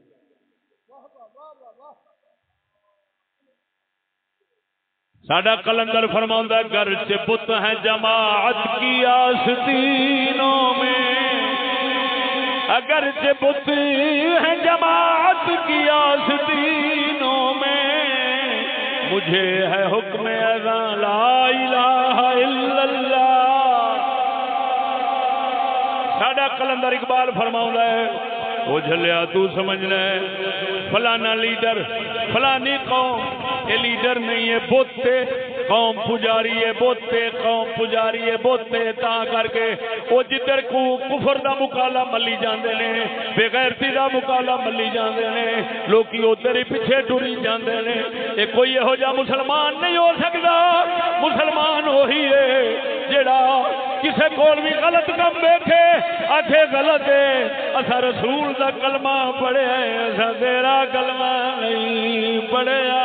ساڈا کلندر فرماؤندا ہے گرچہ بت ہیں جماعت کی آستینوں میں اگرچہ بت ہیں جماعت کی آستینوں میں مجھے ہے حکم اذان لا الہ الا اللہ ساڈا کلندر اقبال فرماؤندا ہے وہ جھلیا تو سمجھنا ہے فلانا لیڈر فلانی قوم یہ لیڈر نہیں ہے بوتے قوم پجاری ہے بوتے قوم پجاری ہے بوتے تا کر کے وہ جدھر کو کفر دا مقالہ ملی جاندے نے بے غیرتی دا مقالہ ملی جاندے نے لوکی ادھر ہی پیچھے ٹری جاندے نے یہ کوئی یہو جا مسلمان نہیں ہو سکتا مسلمان وہی ہے جڑا کسے کول بھی غلط کام دیکھے آکھے غلط ہے اسا رسول دا کلمہ پڑھیا ہے اسا تیرا کلمہ نہیں پڑھیا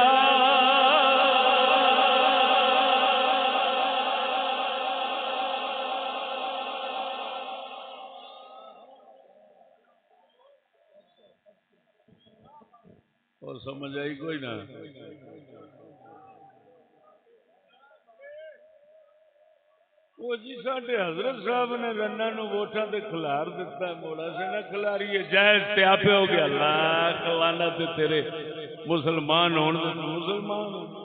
اور سمجھ آئی کوئی نہ وہ جی ساڈے حضرت صاحب نے رنا نو ووٹاں تے کھلار دیتا موڑا سے نہ کھلاری جائز تے آپے ہو گیا اللہ لعنت تیرے مسلمان ہون تے مسلمان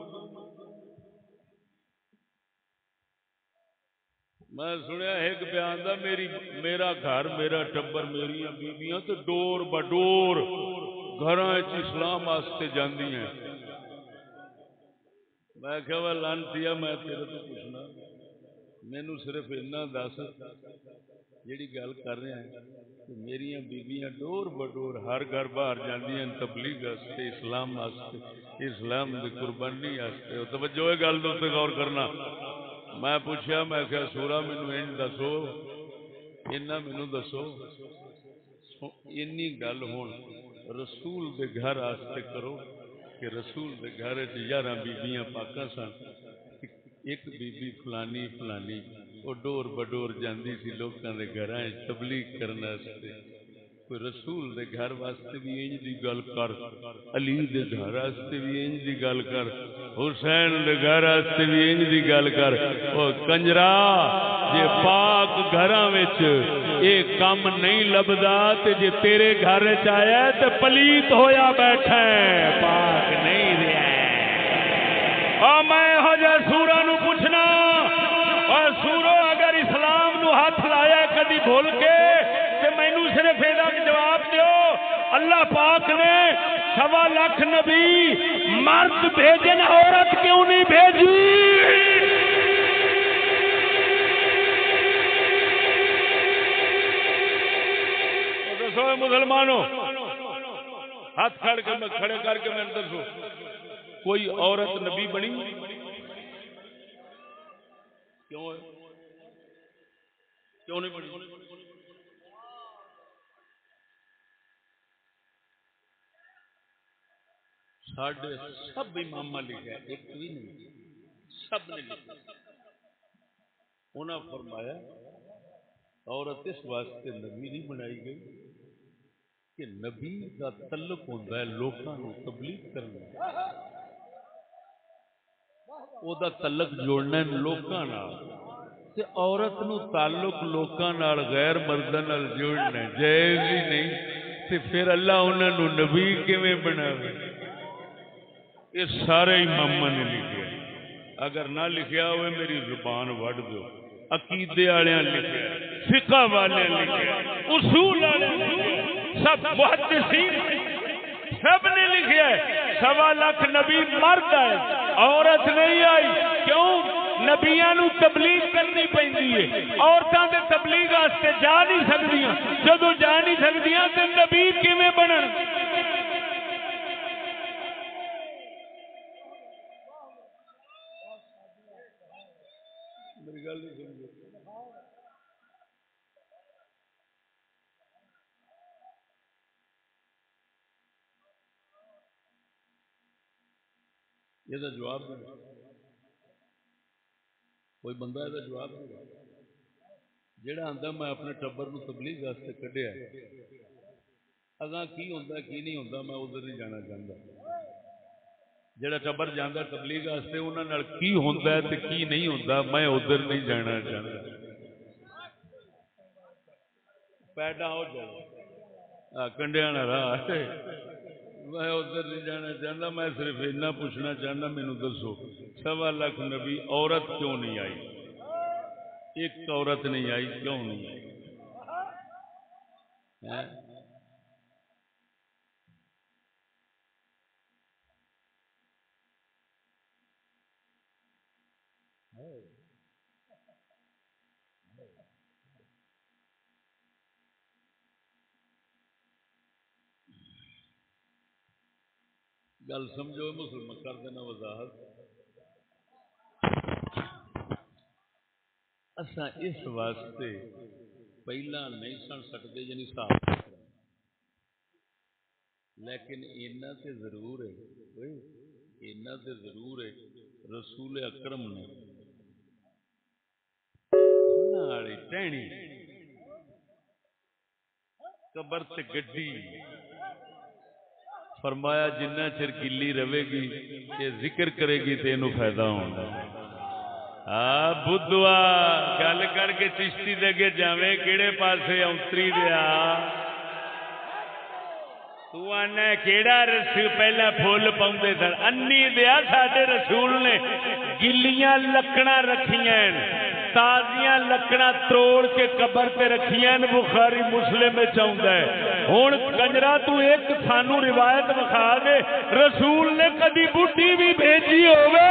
میں سنیا ایک بیان دا میرا گھر میرا ٹبر میری بیویاں تے ڈور بڈور گھراں وچ اسلام واسطے جاندی ہیں میں کہا وا لعنتیا میں تیرے تو پوچھنا مینو صرف اتنا دس جیڑی گل کر رہے ہیں کہ میری بیویاں ڈور بڈور ہر گھر باہر جاندیاں تبلیغ واسطے اسلام واسطے اسلام دی قربانی واسطے توجہ ہے گل تے غور کرنا میں پوچھا میں کہ سورا مینو این دسو اینا مینو دسو اینی گل ہون رسول دے گھر واسطے کرو کہ رسول دے گھر وچ 11 بیبیاں پاکاں سن ایک بی بی فلانی فلانی وہ ڈور بڈور جاندی سی لوکاں دے گھراں تبلیغ کرنے واسطے کوئی رسول دے گھر واسطے بھی انج دی گل کر علی دے گھر واسطے بھی انج دی گل کر حسین دے گھر واسطے بھی انج دی گل کر او کنجرا جے پاک گھراں وچ اے کم نہیں لبدا تے جے تیرے گھر وچ آیا تے پلیت ہویا بیٹھا ہے پاک نہیں رہیا میں ہو جا سورا نو پوچھنا اور سورو اگر اسلام نو ہاتھ لایا کدی بھول کے تے مینوں صرف یہ جواب دیو اللہ پاک نے 1.25 لاکھ نبی مرد بھیجن عورت کیوں نہیں بھیجی دسو مسلمانوں ہاتھ کھڑے کر کے میں دسو کوئی عورت نبی بنی کیوں نہیں بنی ساڈے سب امام لکھا ایک بھی نہیں سب نے لکھا انہاں فرمایا عورت اس واسطے نبی نہیں بنائی گئی کہ نبی کا تعلق ہوتا ہے لوگوں کو تبلیغ کرنا او دا تعلق جوڑنا ہے لوکاں نال تے عورت نو تعلق لوکاں نال غیر مرداں نال جوڑنا جائز ہی نہیں تے پھر اللہ انہاں نو نبی کیویں بناوے یہ سارے اماماں نے لکھیا اگر نہ لکھیا ہوئے میری زبان وڈ دیو عقیدے والیاں لکھیا فقہ والیاں لکھیا اصول والیاں لکھیا سب محدثین سب نے لکھیا ہے 1.25 لاکھ نبی مرد ہے عورت نہیں آئی کیوں نبیاں نو تبلیغ کرنی پیندی ہے عورتاں تے تبلیغ واسطے جا نہیں سکدیاں جدوں جا نہیں سکدیاں تے نبی کیویں بنن میری گل نہیں سمجھ یہ جواب دے کوئی بندہ یہ جواب دے جڑا آندا میں اپنے ٹبر نو تبلیغ واسطے کڈیا اگاں کی ہوندا کی نہیں ہوندا میں ادھر نہیں جانا چاہتا جڑا ٹبر جاندا تبلیغ واسطے انہاں نال کی ہوندا ہے تے کی نہیں ہوندا میں ادھر نہیں جانا چاہتا پیڈا ہو جائے کنڈیاں نال راہ میں ادھر نہیں جانا چاہتا میں صرف اتنا پوچھنا چاہنا مینوں دسو 1.25 لاکھ نبی عورت کیوں نہیں آئی ایک عورت نہیں آئی کیوں نہیں آئی گل سمجھو مسلمان کر دینا وضاحت. اساں اس واسطے پہلا نہیں سن سکتے یعنی صاحب، لیکن اینا تے ضرور ہے، اینا تے ضرور ہے رسول اکرم نے ناڑی ٹہنی قبر تے گڈی فرمایا جنہ چر گلی رہے گی یہ ذکر کرے گی تے اینو فائدہ ہوگا. بدھوا گل کر کے چشتی دے کے جاویں کیڑے پاسے اونتری دیا تو آنا کیڑا رسول پہلا پھول پاؤندے سن انی دیا ساڈے رسول نے گلیاں لکڑاں رکھیاں تازیاں لکڑاں تروڑ کے قبر تے رکھیاں بخاری مسلم وچ آوندا ہے. ہن کنجرا تو ایک سانو روایت وکھا دے رسول نے کدی بڈھی بھی بھیجی ہوے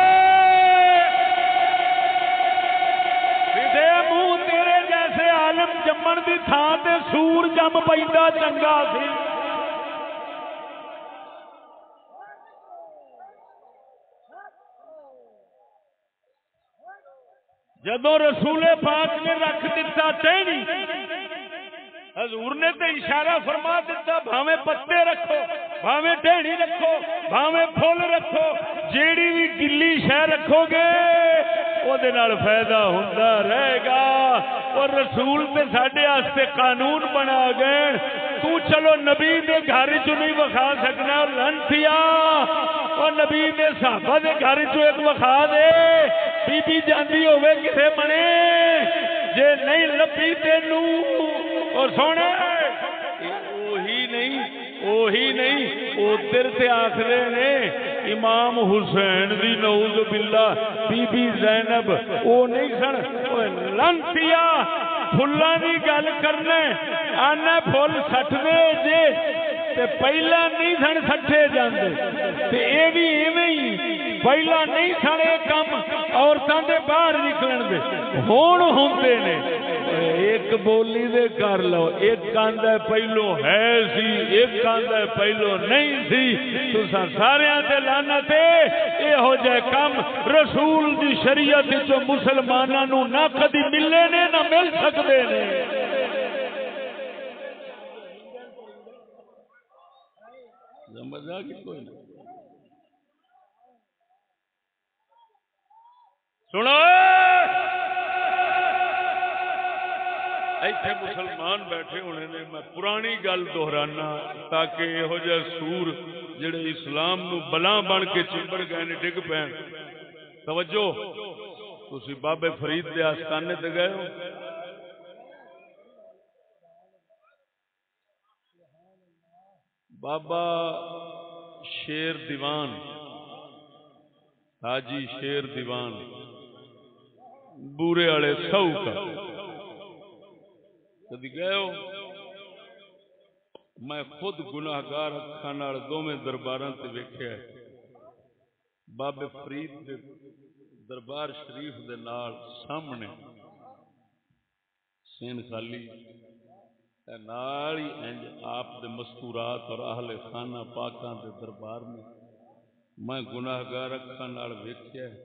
منہ تیرے جیسے عالم جمن دی تھان تے سور جم پیندا چنگا سی. جدو رسول پاک نے رکھ دیتا ٹہنی حضور نے تو اشارہ فرما دیتا بھاویں پتے رکھو بھاویں ٹہنی رکھو بھاویں پھول رکھو جیڑی بھی گلی شے رکھو گے وہ فائدہ ہوتا رہے گا. اور رسول تے ساڈے واسطے قانون بنا گئے تو چلو نبی دے گھر چ نہیں وکھا سکنا لنٹیا اور نبی دے صحابہ دے گھر چ ایک وکھا دے بی بی جاندی ہوے کسے بنے جے نہیں لبھی تینوں اور سونے وہی نہیں ادھر سے آخرے نے امام حسین دی نعوذ باللہ بی بی زینب وہ نہیں سن لنٹیا پھلاں دی گل کرنے آنا پھول سٹنے جے تے پہلا نہیں سن سٹے جاندے تے اے بھی ایویں ہی پہلا نہیں سن اے کم عورتاں دے باہر نکلن دے ہون ہوندے نے. ایک بولی دے کر لو ایک کاندا پہلو ہے سی ایک کاندا پہلو نہیں سی تساں ساریاں تے لعنت ہے ایہو جے کم رسول دی شریعت وچ مسلماناں نوں نہ کدی ملے نے نہ مل سکدے نے. مزاق کوئی نہیں سنو ایتھے مسلمان بیٹھے ہونے نے میں پرانی گل دہرانا تاکہ یہو جہ سور جڑے اسلام نو بلاں بن کے چمبڑ گئے نے ڈگ پین. توجہ تسی بابے فرید دے آستانے تے گئے ہو؟ بابا شیر دیوان حاجی شیر دیوان بورے والے سو کا کدی گئے ہو؟ میں خود گناہگار اکھاں نال دوویں درباراں تے ویکھیا ہے. بابے فرید دے دربار شریف دے نال سامنے سین خالی نال ہی انج آپ دے مستورات اور اہل خانہ پاکاں دے دربار میں گناہگار اکھاں نال ویکھیا ہے.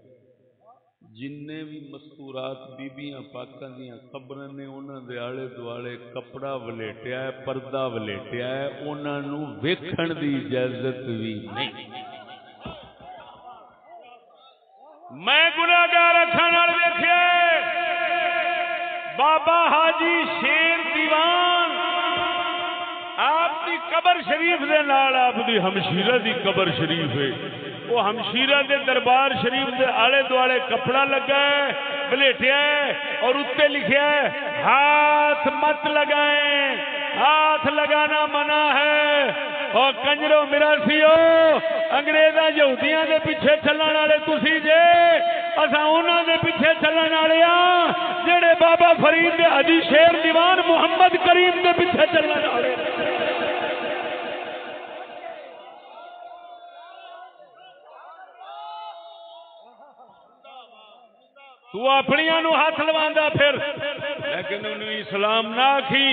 جننے بھی مستورات بیبیاں پاکاں دیاں قبراں نے انہاں دے آلے دوالے کپڑا ولیٹیا ہے پردہ ولیٹیا ہے انہاں نوں ویکھن دی اجازت بھی نہیں. میں گناہگار اکھاں نال ویکھیا بابا حاجی شیر دیوان آپ دی قبر شریف دے نال آپ دی ہمشیرہ دی قبر شریف ہے. وہ ہمشیرہ دے دربار شریف دے آلے دوالے کپڑا لگا ہے بلیٹیا ہے اور اتنے لکھیا ہے ہاتھ مت لگائیں ہاتھ لگانا منع ہے. اور کنجرو میرا سیو انگریزاں یہودیاں دے پیچھے چلن والے تسی جے اساں انہاں دے پیچھے چلن والے ہاں جڑے بابا فرید دے حاجی شیر دیوان محمد کریم دے پیچھے چلن والے. تو وہ اپنیاں نو ہاتھ لواندا پھر، لیکن انہوں اسلام نہ آکھی،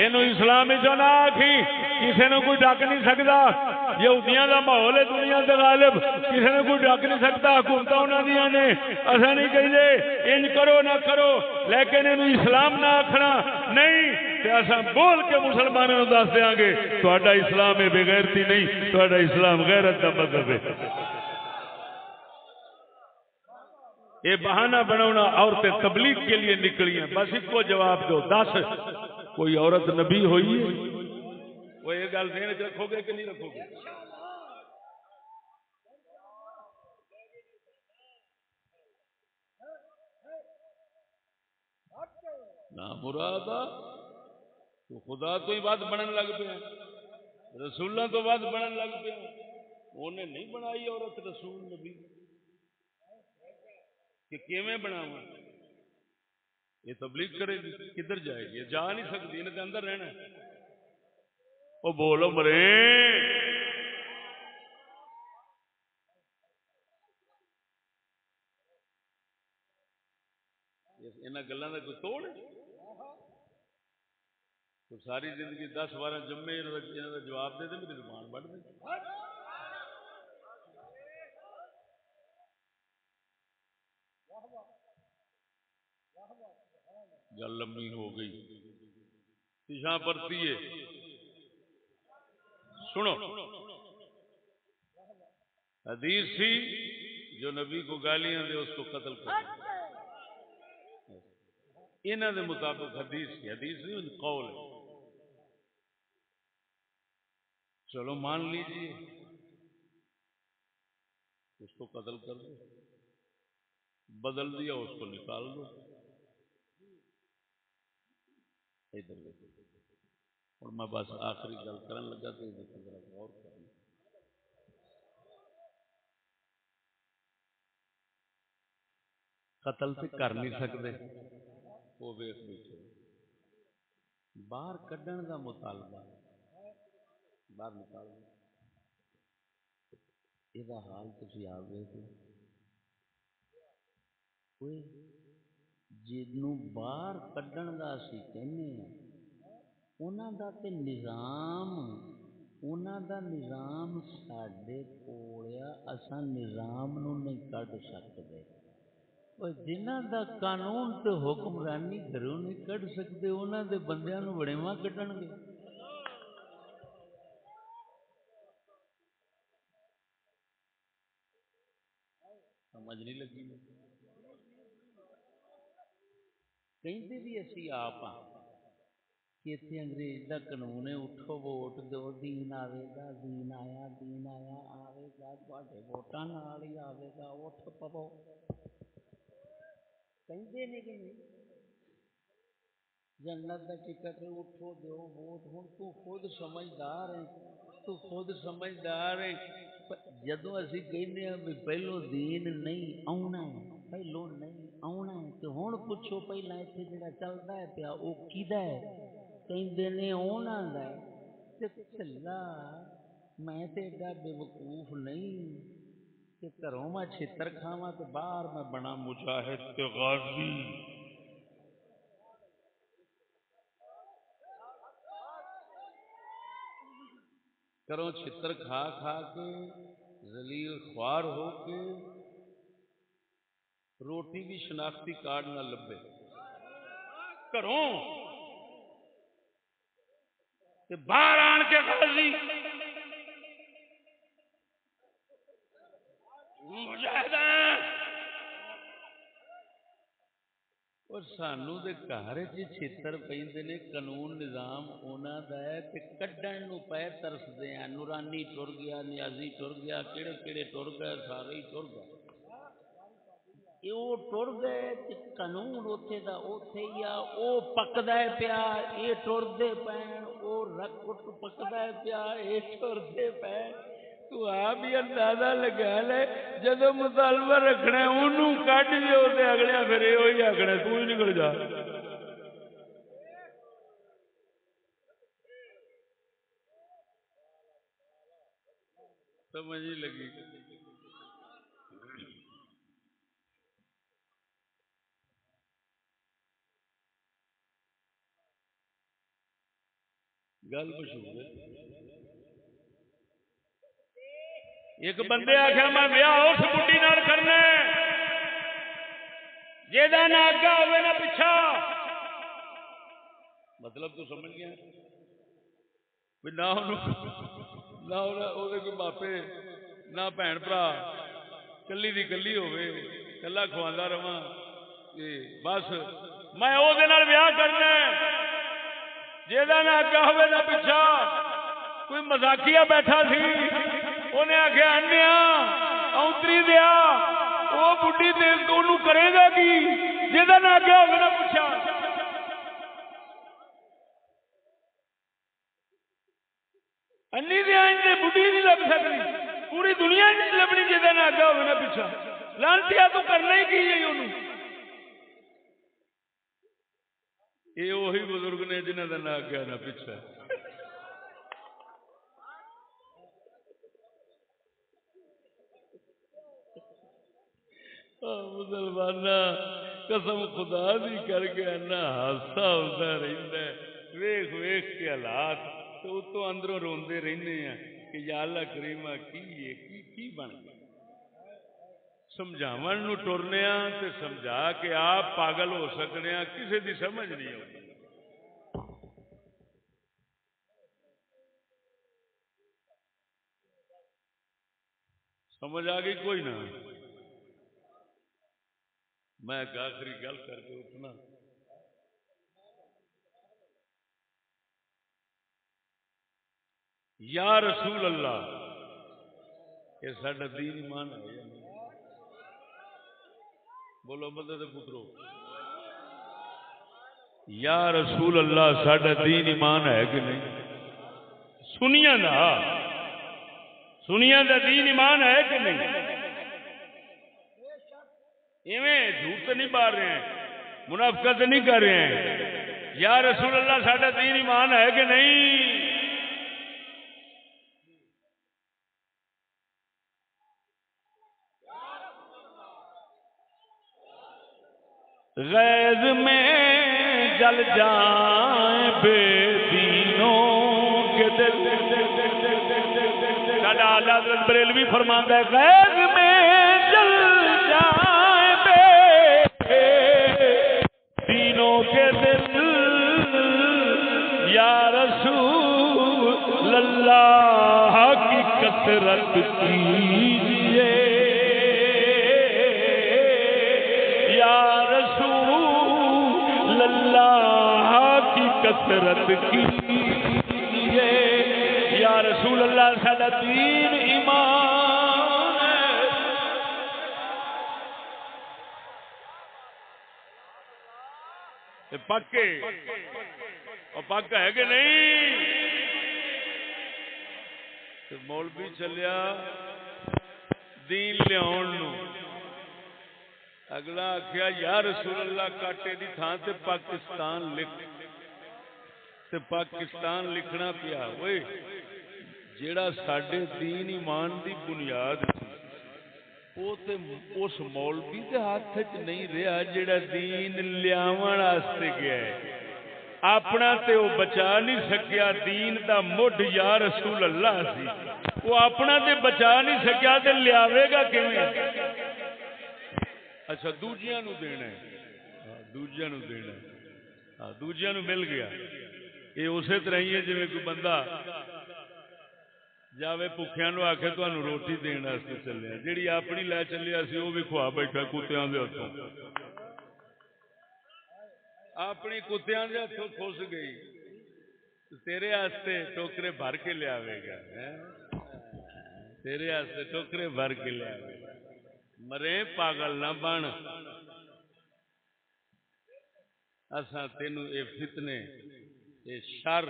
اینو اسلام جو نہ آکھی، کسی نے کوئی ڈک نہیں سکتا۔ یہودیاں دا ماحول ہے دنیا دے غالب، کسی نے کوئی ڈک نہیں سکتا، حکومت انہاں دیاں نے، اساں نہیں کہندے انج کرو نہ کرو، لیکن اینو اسلام نہ آکھنا نہیں تے اساں بول کے مسلمانوں نوں دس دیاں گے تہاڈا اسلام ہے بے غیرتی نہیں، تہاڈا اسلام غیرت دا مذہب ہے۔ یہ بہانہ بناونا عورتیں تبلیغ کے لیے نکلی ہیں، بس اس کو جواب دو، 10 کوئی عورت نبی ہوئی ہے؟ وہ یہ گل ذہن وچ رکھو گے کہ نہیں رکھو گے؟ نہ مراد تو خدا تو ہی ود بنن لگ پیا، رسولوں تو ود بنن لگ پیا۔ انہیں نہیں بنائی عورت رسول نبی کہ کیویں بناواں؟ یہ تبلیغ کرے گی کدھر جائے گی؟ جا نہیں سکتی، انہیں اندر رہنا ہے۔ او بولو مرے، انہاں گلاں دا کوئی توڑ ہے؟ تو ساری زندگی 10-12 جمعے انہاں دا جواب دے دے، میری زبان بڑھ دے۔ گل لمبی ہو گئی، پیچھا پرتی ہے، سنو۔ حدیث تھی جو نبی کو گالیاں دے اس کو قتل کر، انہاں دے مطابق حدیث کی، حدیث نہیں قول ہے۔ چلو مان لیجیے، اس کو قتل کر دو، بدل دیا اس کو نکال دو۔ ادھر دیکھو، اور میں بس آخری گل کرن لگا تو ذرا غور کرنا۔ قتل سے کر نہیں سکتے، وہ ویخ بیٹھے، باہر کڈن کا مطالبہ، باہر نکال دو، یہ حال تھی آپ دیکھو، جنوں باہر کڈن کا اسی کہنے ہیں، انہاں دا تے نظام، انہاں دا نظام ساڈے کول آ، اساں نظام نو نہیں کڈ سکدے۔ جنہاں دا قانون تے حکمرانی گھروں نہیں کڈ سکتے، انہاں دے بندیاں نو وڑیواں کڈن گے۔ سمجھ نہیں لگی؟ کہندے بھی اسی آپ ہاں کہ اتنے انگریز دا قانون ہے، اٹھو ووٹ دو، دین آوے گا، دین آیا، دین آیا، آوے گا، تواڈے ووٹاں نال ہی آوے گا، اٹھ پو۔ کہندے نے کہ نہیں جنت دا ٹکٹ اٹھو دیو ووٹ۔ ہن تو خود سمجھدار ہے، تو خود سمجھدار ہے، جدوں اسی کہنے ہیں بھی پہلو دین نہیں آنا ہے، پہلو نہیں آنا ہے، تو ہن پوچھو پہلا ایتھے جڑا چلدا ہے پیا او کیدا ہے؟ کہندے نے اونا دا ہے۔ تے چلا میں تے ایڈا بے وقوف نہیں کہ گھروں میں چھتر کھاواں تے باہر میں بنا مجاہد تے غازی۔ کروں چھتر کھا کھا کے ذلیل خوار ہو کے روٹی بھی شناختی کارڈ نہ لبے کروں تے باہر آن کے غازی مجاہداں۔ اور سانو دے گھر چ چھتر پیندے نے، قانون نظام انہاں دا ہے تے کڈن نو پے ترسدے ہیں۔ نورانی ٹر گیا، نیازی ٹر گیا، کیڑے کیڑے ٹر گئے، سارے ہی ٹر گئے۔ وہ ٹر گئے تے قانون اوتھے دا اوتھے ہی آ، او پکدا ہے پیا، اے ٹردے پین، او رکٹ پکدا ہے پیا، اے ٹردے پین۔ تو آپ بھی اندازہ لگا لے، جدو مطالبہ رکھنا ہے انہوں کٹ دیو تے اگلے پھر یہ ہوئی آکھنا تو ہی نکل جا۔ سمجھ نہیں لگی؟ گل مشہور ہے. ایک بندے آخیا میں بیاہ اس بڈھی نال کرنا جہاں نہ اگا ہوئے نہ پچھا. مطلب تو سمجھ گیا نہ کوئی ماپے نہ بھن برا کلی دی کلی ہوے کلا کھواندا رواں بس میں وہ بیاہ کرنا جہاں نہ اگا ہوئے نہ پچھا. کوئی مزاقیہ بیٹھا سی انہیں آخیا انیا اونتری دیا وہ بڈھی کرے گا کی جہاں نہ اگا ہوئے نہ پچھا. انی دیا بڈھی نہیں لگ سکتی پوری دنیا نہیں لبنی جہاں نہ اگا ہوئے نہ پچھا. لانتیا تو کرنا ہی کی ہے انہوں. یہ وہی بزرگ نے جنہوں کا نہ اگیا نہ پچھا. مسلمان قسم خدا دی کر کے ہاسا ہوتا رہتا ہے ویخ ویخ کے حالات تو اتوں اندروں روندے رہنے ہیں کہ یا اللہ کریمہ کی بن گیا. سمجھاون نو ٹرنے تے سمجھا کے آپ پاگل ہو سکنے کسی دی سمجھ نہیں آتی. سمجھ آ گئی کوئی نہ. میں ایک آخری گل کر کے اٹھنا. یا رسول اللہ یہ ساڈا دین ایمان ہے یا نہیں؟ بولو مدد پترو. یا رسول اللہ ساڈا دین ایمان ہے کہ نہیں؟ سنیا دا دین ایمان ہے کہ نہیں؟ ایویں جھوٹ تو نہیں مار رہے ہیں منافقت نہیں کر رہے ہیں. یا رسول اللہ ساڈا دین ایمان ہے کہ نہیں؟ غیظ میں جل جائیں بے دینوں کے دل. ساڈا اعلیٰ حضرت بریلوی فرماندا ہے غیظ میں جل جائیں بے دینوں کے دل یا رسول اللہ کی کثرت کیجیے اللہ کی کثرت کیجیے. یا رسول اللہ ساڈا دین ایمان ہے. پکے اور پک ہے کہ نہیں؟ مولوی چلیا دین لیاؤن نو اگلا آخیا یا رسول اللہ کاٹے دی تھان تے پاکستان لکھ تے پاکستان لکھنا پیا. اوئے جیڑا ساڈے دین ایمان دی بنیاد وہ تے اس مولوی دے ہاتھ وچ نہیں رہا جیڑا دین لیاون واسطے گیا ہے. اپنا تے وہ بچا نہیں سکیا دین دا مڈ یا رسول اللہ سی. وہ اپنا تے بچا نہیں سکیا تے لیاوے گا کیویں؟ اچھا دوجیاں نو دینا ہے دوجیاں نو مل گیا. یہ اسی طرح ہی ہے جی کوئی بندہ جاوے بھوکھیاں نو آکھے تانوں روٹی دین واسطے چلیا جیڑی اپنی لے چلیا سی وہ بھی کھوا بیٹھا کتیاں دے ہتھوں. اپنی کتیاں دے ہتھوں کھس گئی تیرے واسطے ٹوکرے بھر کے لیاوے گا. تیرے واسطے ٹوکرے بھر کے لیاوے گا. مرے پاگل نہ بن. اساں تینوں اے فتنے اے شر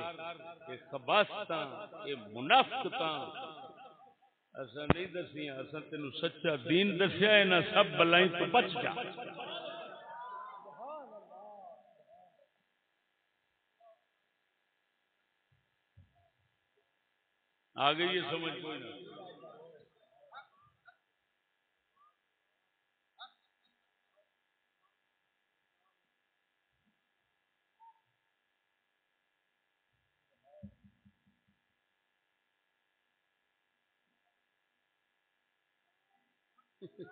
اے خباثتاں اے منافقتاں اساں نہیں دسیاں. اساں تینوں سچا دین دسیا. انہاں سب بلائیں تو بچ جا. آ گئی یہ سمجھ کوئی نہ. لبیک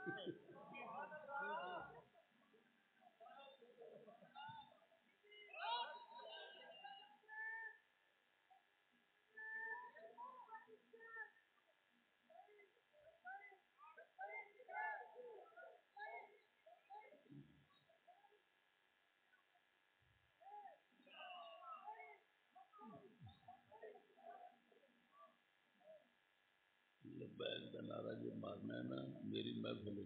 کا نعرہ جو مارنا ہے نا میری محفل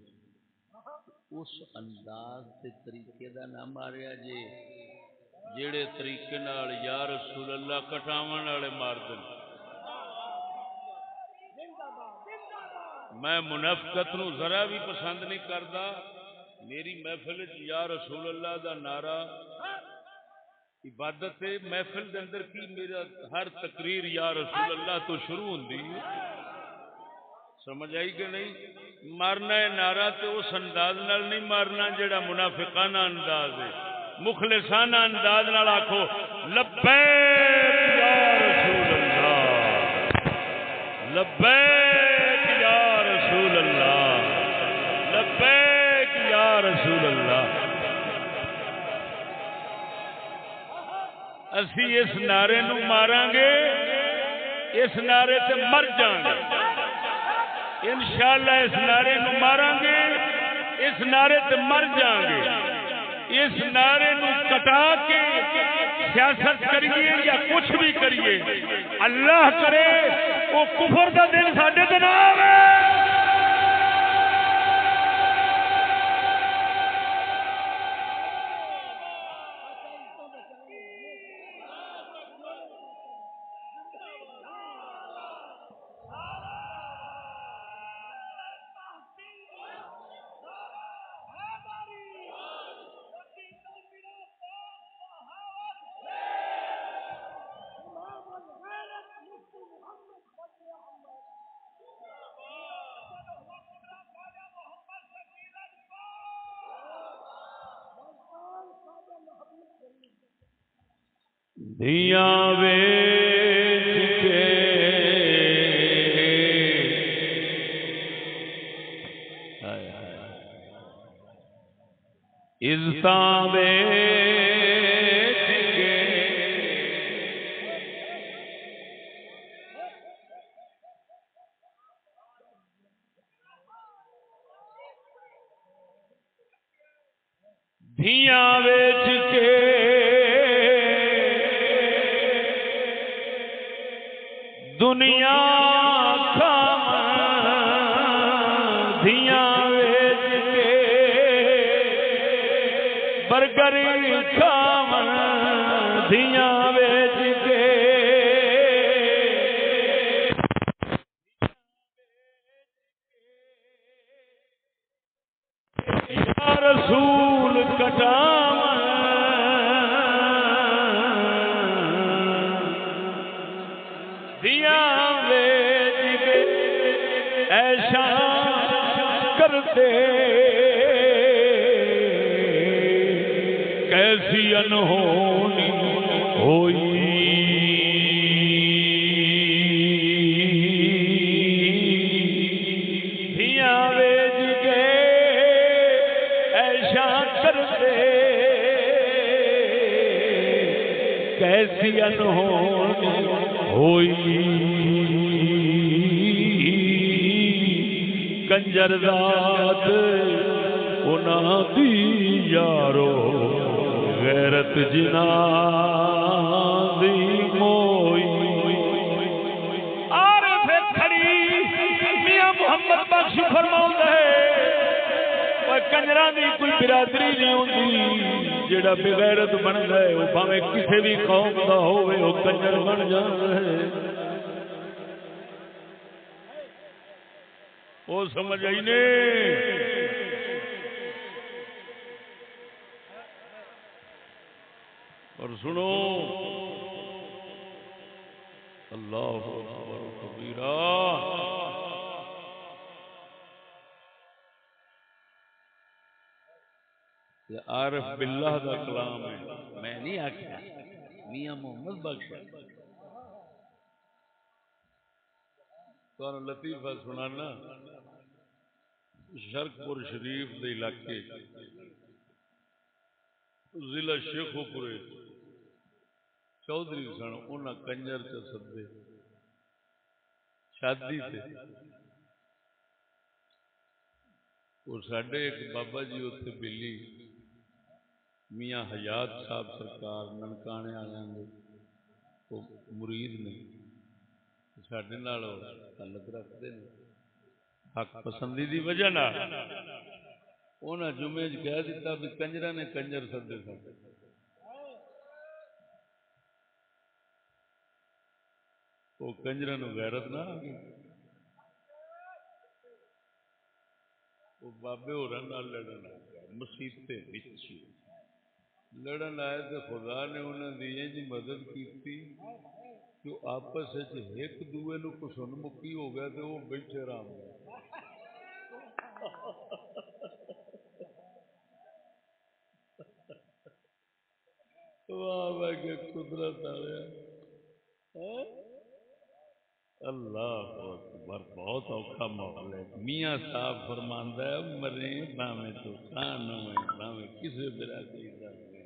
اس انداز تے طریقے دا نہ ماریا جے جیڑے طریقے نال یا رسول اللہ کٹاون والے مار دین. میں منافقت نو ذرا بھی پسند نہیں کردا. میری محفل یا رسول اللہ دا نعرہ عبادت ہے. محفل دے اندر کی میرا ہر تقریر یا رسول اللہ تو شروع ہوندی ہے. سمجھ آئی کہ نہیں؟ مارنا ہے نعرہ تو اس انداز نال نہیں مارنا جڑا منافقانہ انداز ہے. مخلصانہ انداز نال آکھو لبیک یا رسول اللہ، لبیک یا رسول اللہ، لبیک یا رسول اللہ. اسی اس نعرے نو ماران گے، اس نعرے سے مر جائیں گے انشاءاللہ. اس نعرے نو ماران گے، اس نعرے سے مر جائیں گے. اس نعرے نو کٹا کے سیاست کریے یا کچھ بھی کریے، اللہ کرے وہ کفر دا دن ساڈے تے نہ آوے. دیاں ویچ کے عزتاں ویچ کے دھیاں ویچ کے دنیا کھاواں دھیاں ویچ کے برگر کھاواں دھیاں ویچ کے یا رسول کٹاواں دھیاں ویچ کے ایشا کرتے کیسی انہونی ہوئی دھیاں ویچ کے ایشا کرتے کیسی انہونی ہوئی کنجر ذات انہاں دی یارو غیرت جناں دی موئی. عارف کھڑی میاں محمد بخش فرماؤندا ہے اوے کنجراں دی کوئی برادری نہیں ہوندی جڑا بغیرت بندا ہے وہ بھاویں کسے بھی قوم دا ہوے وہ کنجر بن جاندا ہے. وہ سمجھ آئی نہیں؟ اور سنو اللہ اکبر کبیرہ. یہ عارف باللہ دا کلام ہے، میں نہیں آکھیا، میاں محمد بخش. تو لطیفہ سنانا شرکپور شریف دے علاقے ضلع شیخوپورے چودھری سن، انہاں کنجر چ سدے شادی تے اور ساڈے ایک بابا جی اتنے بلی میاں حیات صاحب سرکار ننکانے والوں کے وہ مرید نے، ساڈے نال تعلق رکھتے ہیں حق پسندی دی وجہ نال انہاں جمعے کہہ دیتا بھی کنجراں نے کنجر سدے سن، وہ کنجراں نوں غیرت نہ آ گئی، وہ بابے ہوراں نال لڑن آ گیا مسیتے وچ لڑن آئے تو خدا نے انہوں نے انج مدد کی کہ آپس ایک دوے نو کسن مکی ہو گیا تو وہ بیٹھے آرام واہ کہ قدرت آیا اللہ اکبر، بہت اوکھا ماحول ہے۔ میاں صاحب فرماندا ہے مرے بھاویں تو خان ہوئے بھاویں کسے برادری دا ہوئے،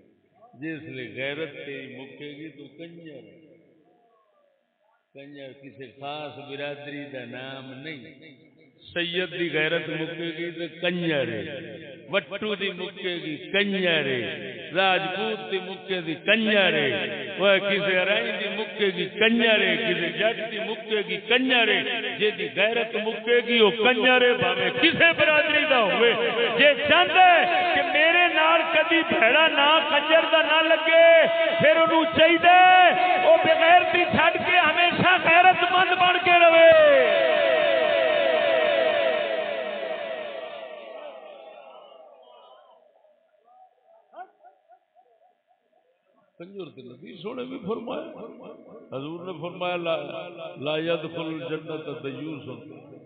جس لئے غیرت تیری مکے گی تو کنجر کنجر کسی خاص برادری دا نام نہیں، سید دی غیرت مکے گی تو کنجر وٹو دی مکے گی کنجر راجپوت دی مکے دی کنجر وہ کسی رائی دی مکے گی کنجر کسی جٹ دی مکے گی کنجر جے دی غیرت مکے گی وہ کنجر بھاویں کسی برادری دا ہوئے، جے چاہتا ہے کہ میرے نال کدی بھیڑا نہ کنجر دا نہ لگے پھر انہوں چاہیے وہ بغیرتی چھڈ کے ہمیشہ غیرت مند بن کے رہے۔ کنجر تے نبی سونے بھی فرمایا، حضور نے فرمایا لا يدخل الجنت دیوس،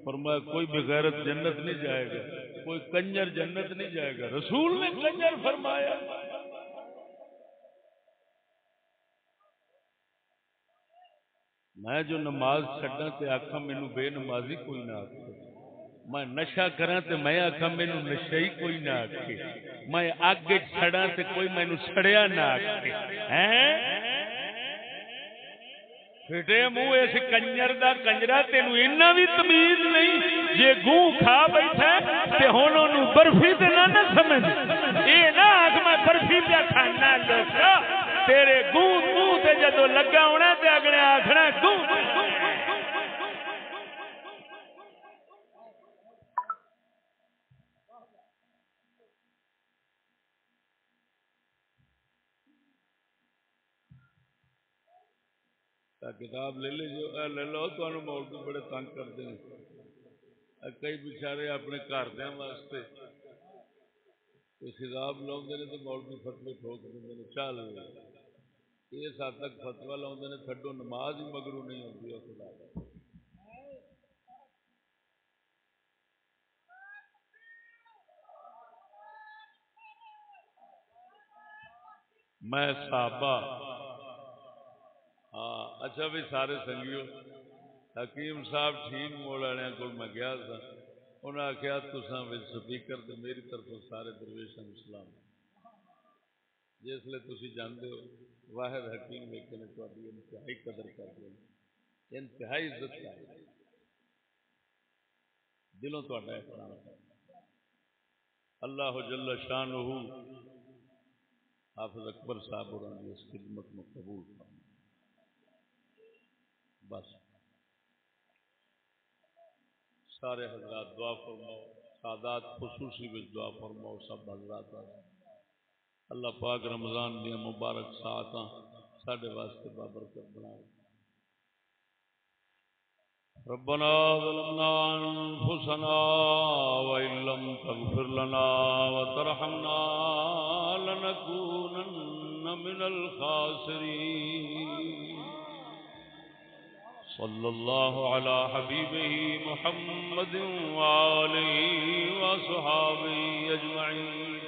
فرمایا کوئی بغیرت جنت نہیں جائے گا، کوئی کنجر جنت نہیں جائے گا، رسول نے کنجر فرمایا۔ میں جو نماز چھڈاں تے آکھاں مینوں بے نمازی کوئی نہ آکھے، میں نشہ کراں تے میں آکھاں مینوں نشئی کوئی نہ آکھے، میں اگ چھڑاں تے کوئی مینوں سڑیا نہ آکھے، ہیں پھٹے منہ اس کنجر دا کنجرا تینوں اینا بھی تمیز نہیں، جے گوں کھا بیٹھا تے ہن اونوں برفی تے نہ سمجھ، اے نہ آکھ میں برفی پہ کھانا لوکا تیرے گوں منہ تے جدوں لگا ہونا تے اگلے آکھنا گوں کتاب لے لے جو لے لو تو مولوی بڑے تنگ کرتے ہیں، کئی بیچارے اپنے گھردیاں واسطے کتاب لاؤندے نے تو مولوی فتوی ٹھوک دیندے نے، چل اس حد تک فتوا لاؤندے نے تھڈو نماز ہی مگرو نہیں ہوندی ہے خدا دا۔ میں صحابہ ہاں اچھا بھی سارے سنگیو حکیم صاحب ٹھیک موڑ والے کو میں گیا تھا، انہوں نے آخیا تساں سپیکر تے میری طرف سارے درویشاں نوں سلام، جس لئے تسی جانتے ہو واحد حکیم لیکن تہاڈی انتہائی قدر کرتے ہیں، انتہائی عزت کرتے ہیں، دلوں تہاڈا احترام کرتے ہیں۔ اللہ جل شانہ حافظ اکبر صاحب اور اس خدمت میں قبول فرمائے۔ بس سارے حضرات دعا فرماؤ، سادات خصوصی بھی دعا فرماؤ، سب حضرات اللہ پاک رمضان دیا مبارک ساعتاں ساڈے واسطے بابرکت بنائے۔ ربنا ظلمنا انفسنا وان لم تغفر لنا وترحمنا لنكونن من الخاسرين۔ صلی اللہ علی حبیبہ محمد وآلہ وصحابہ اجمعین۔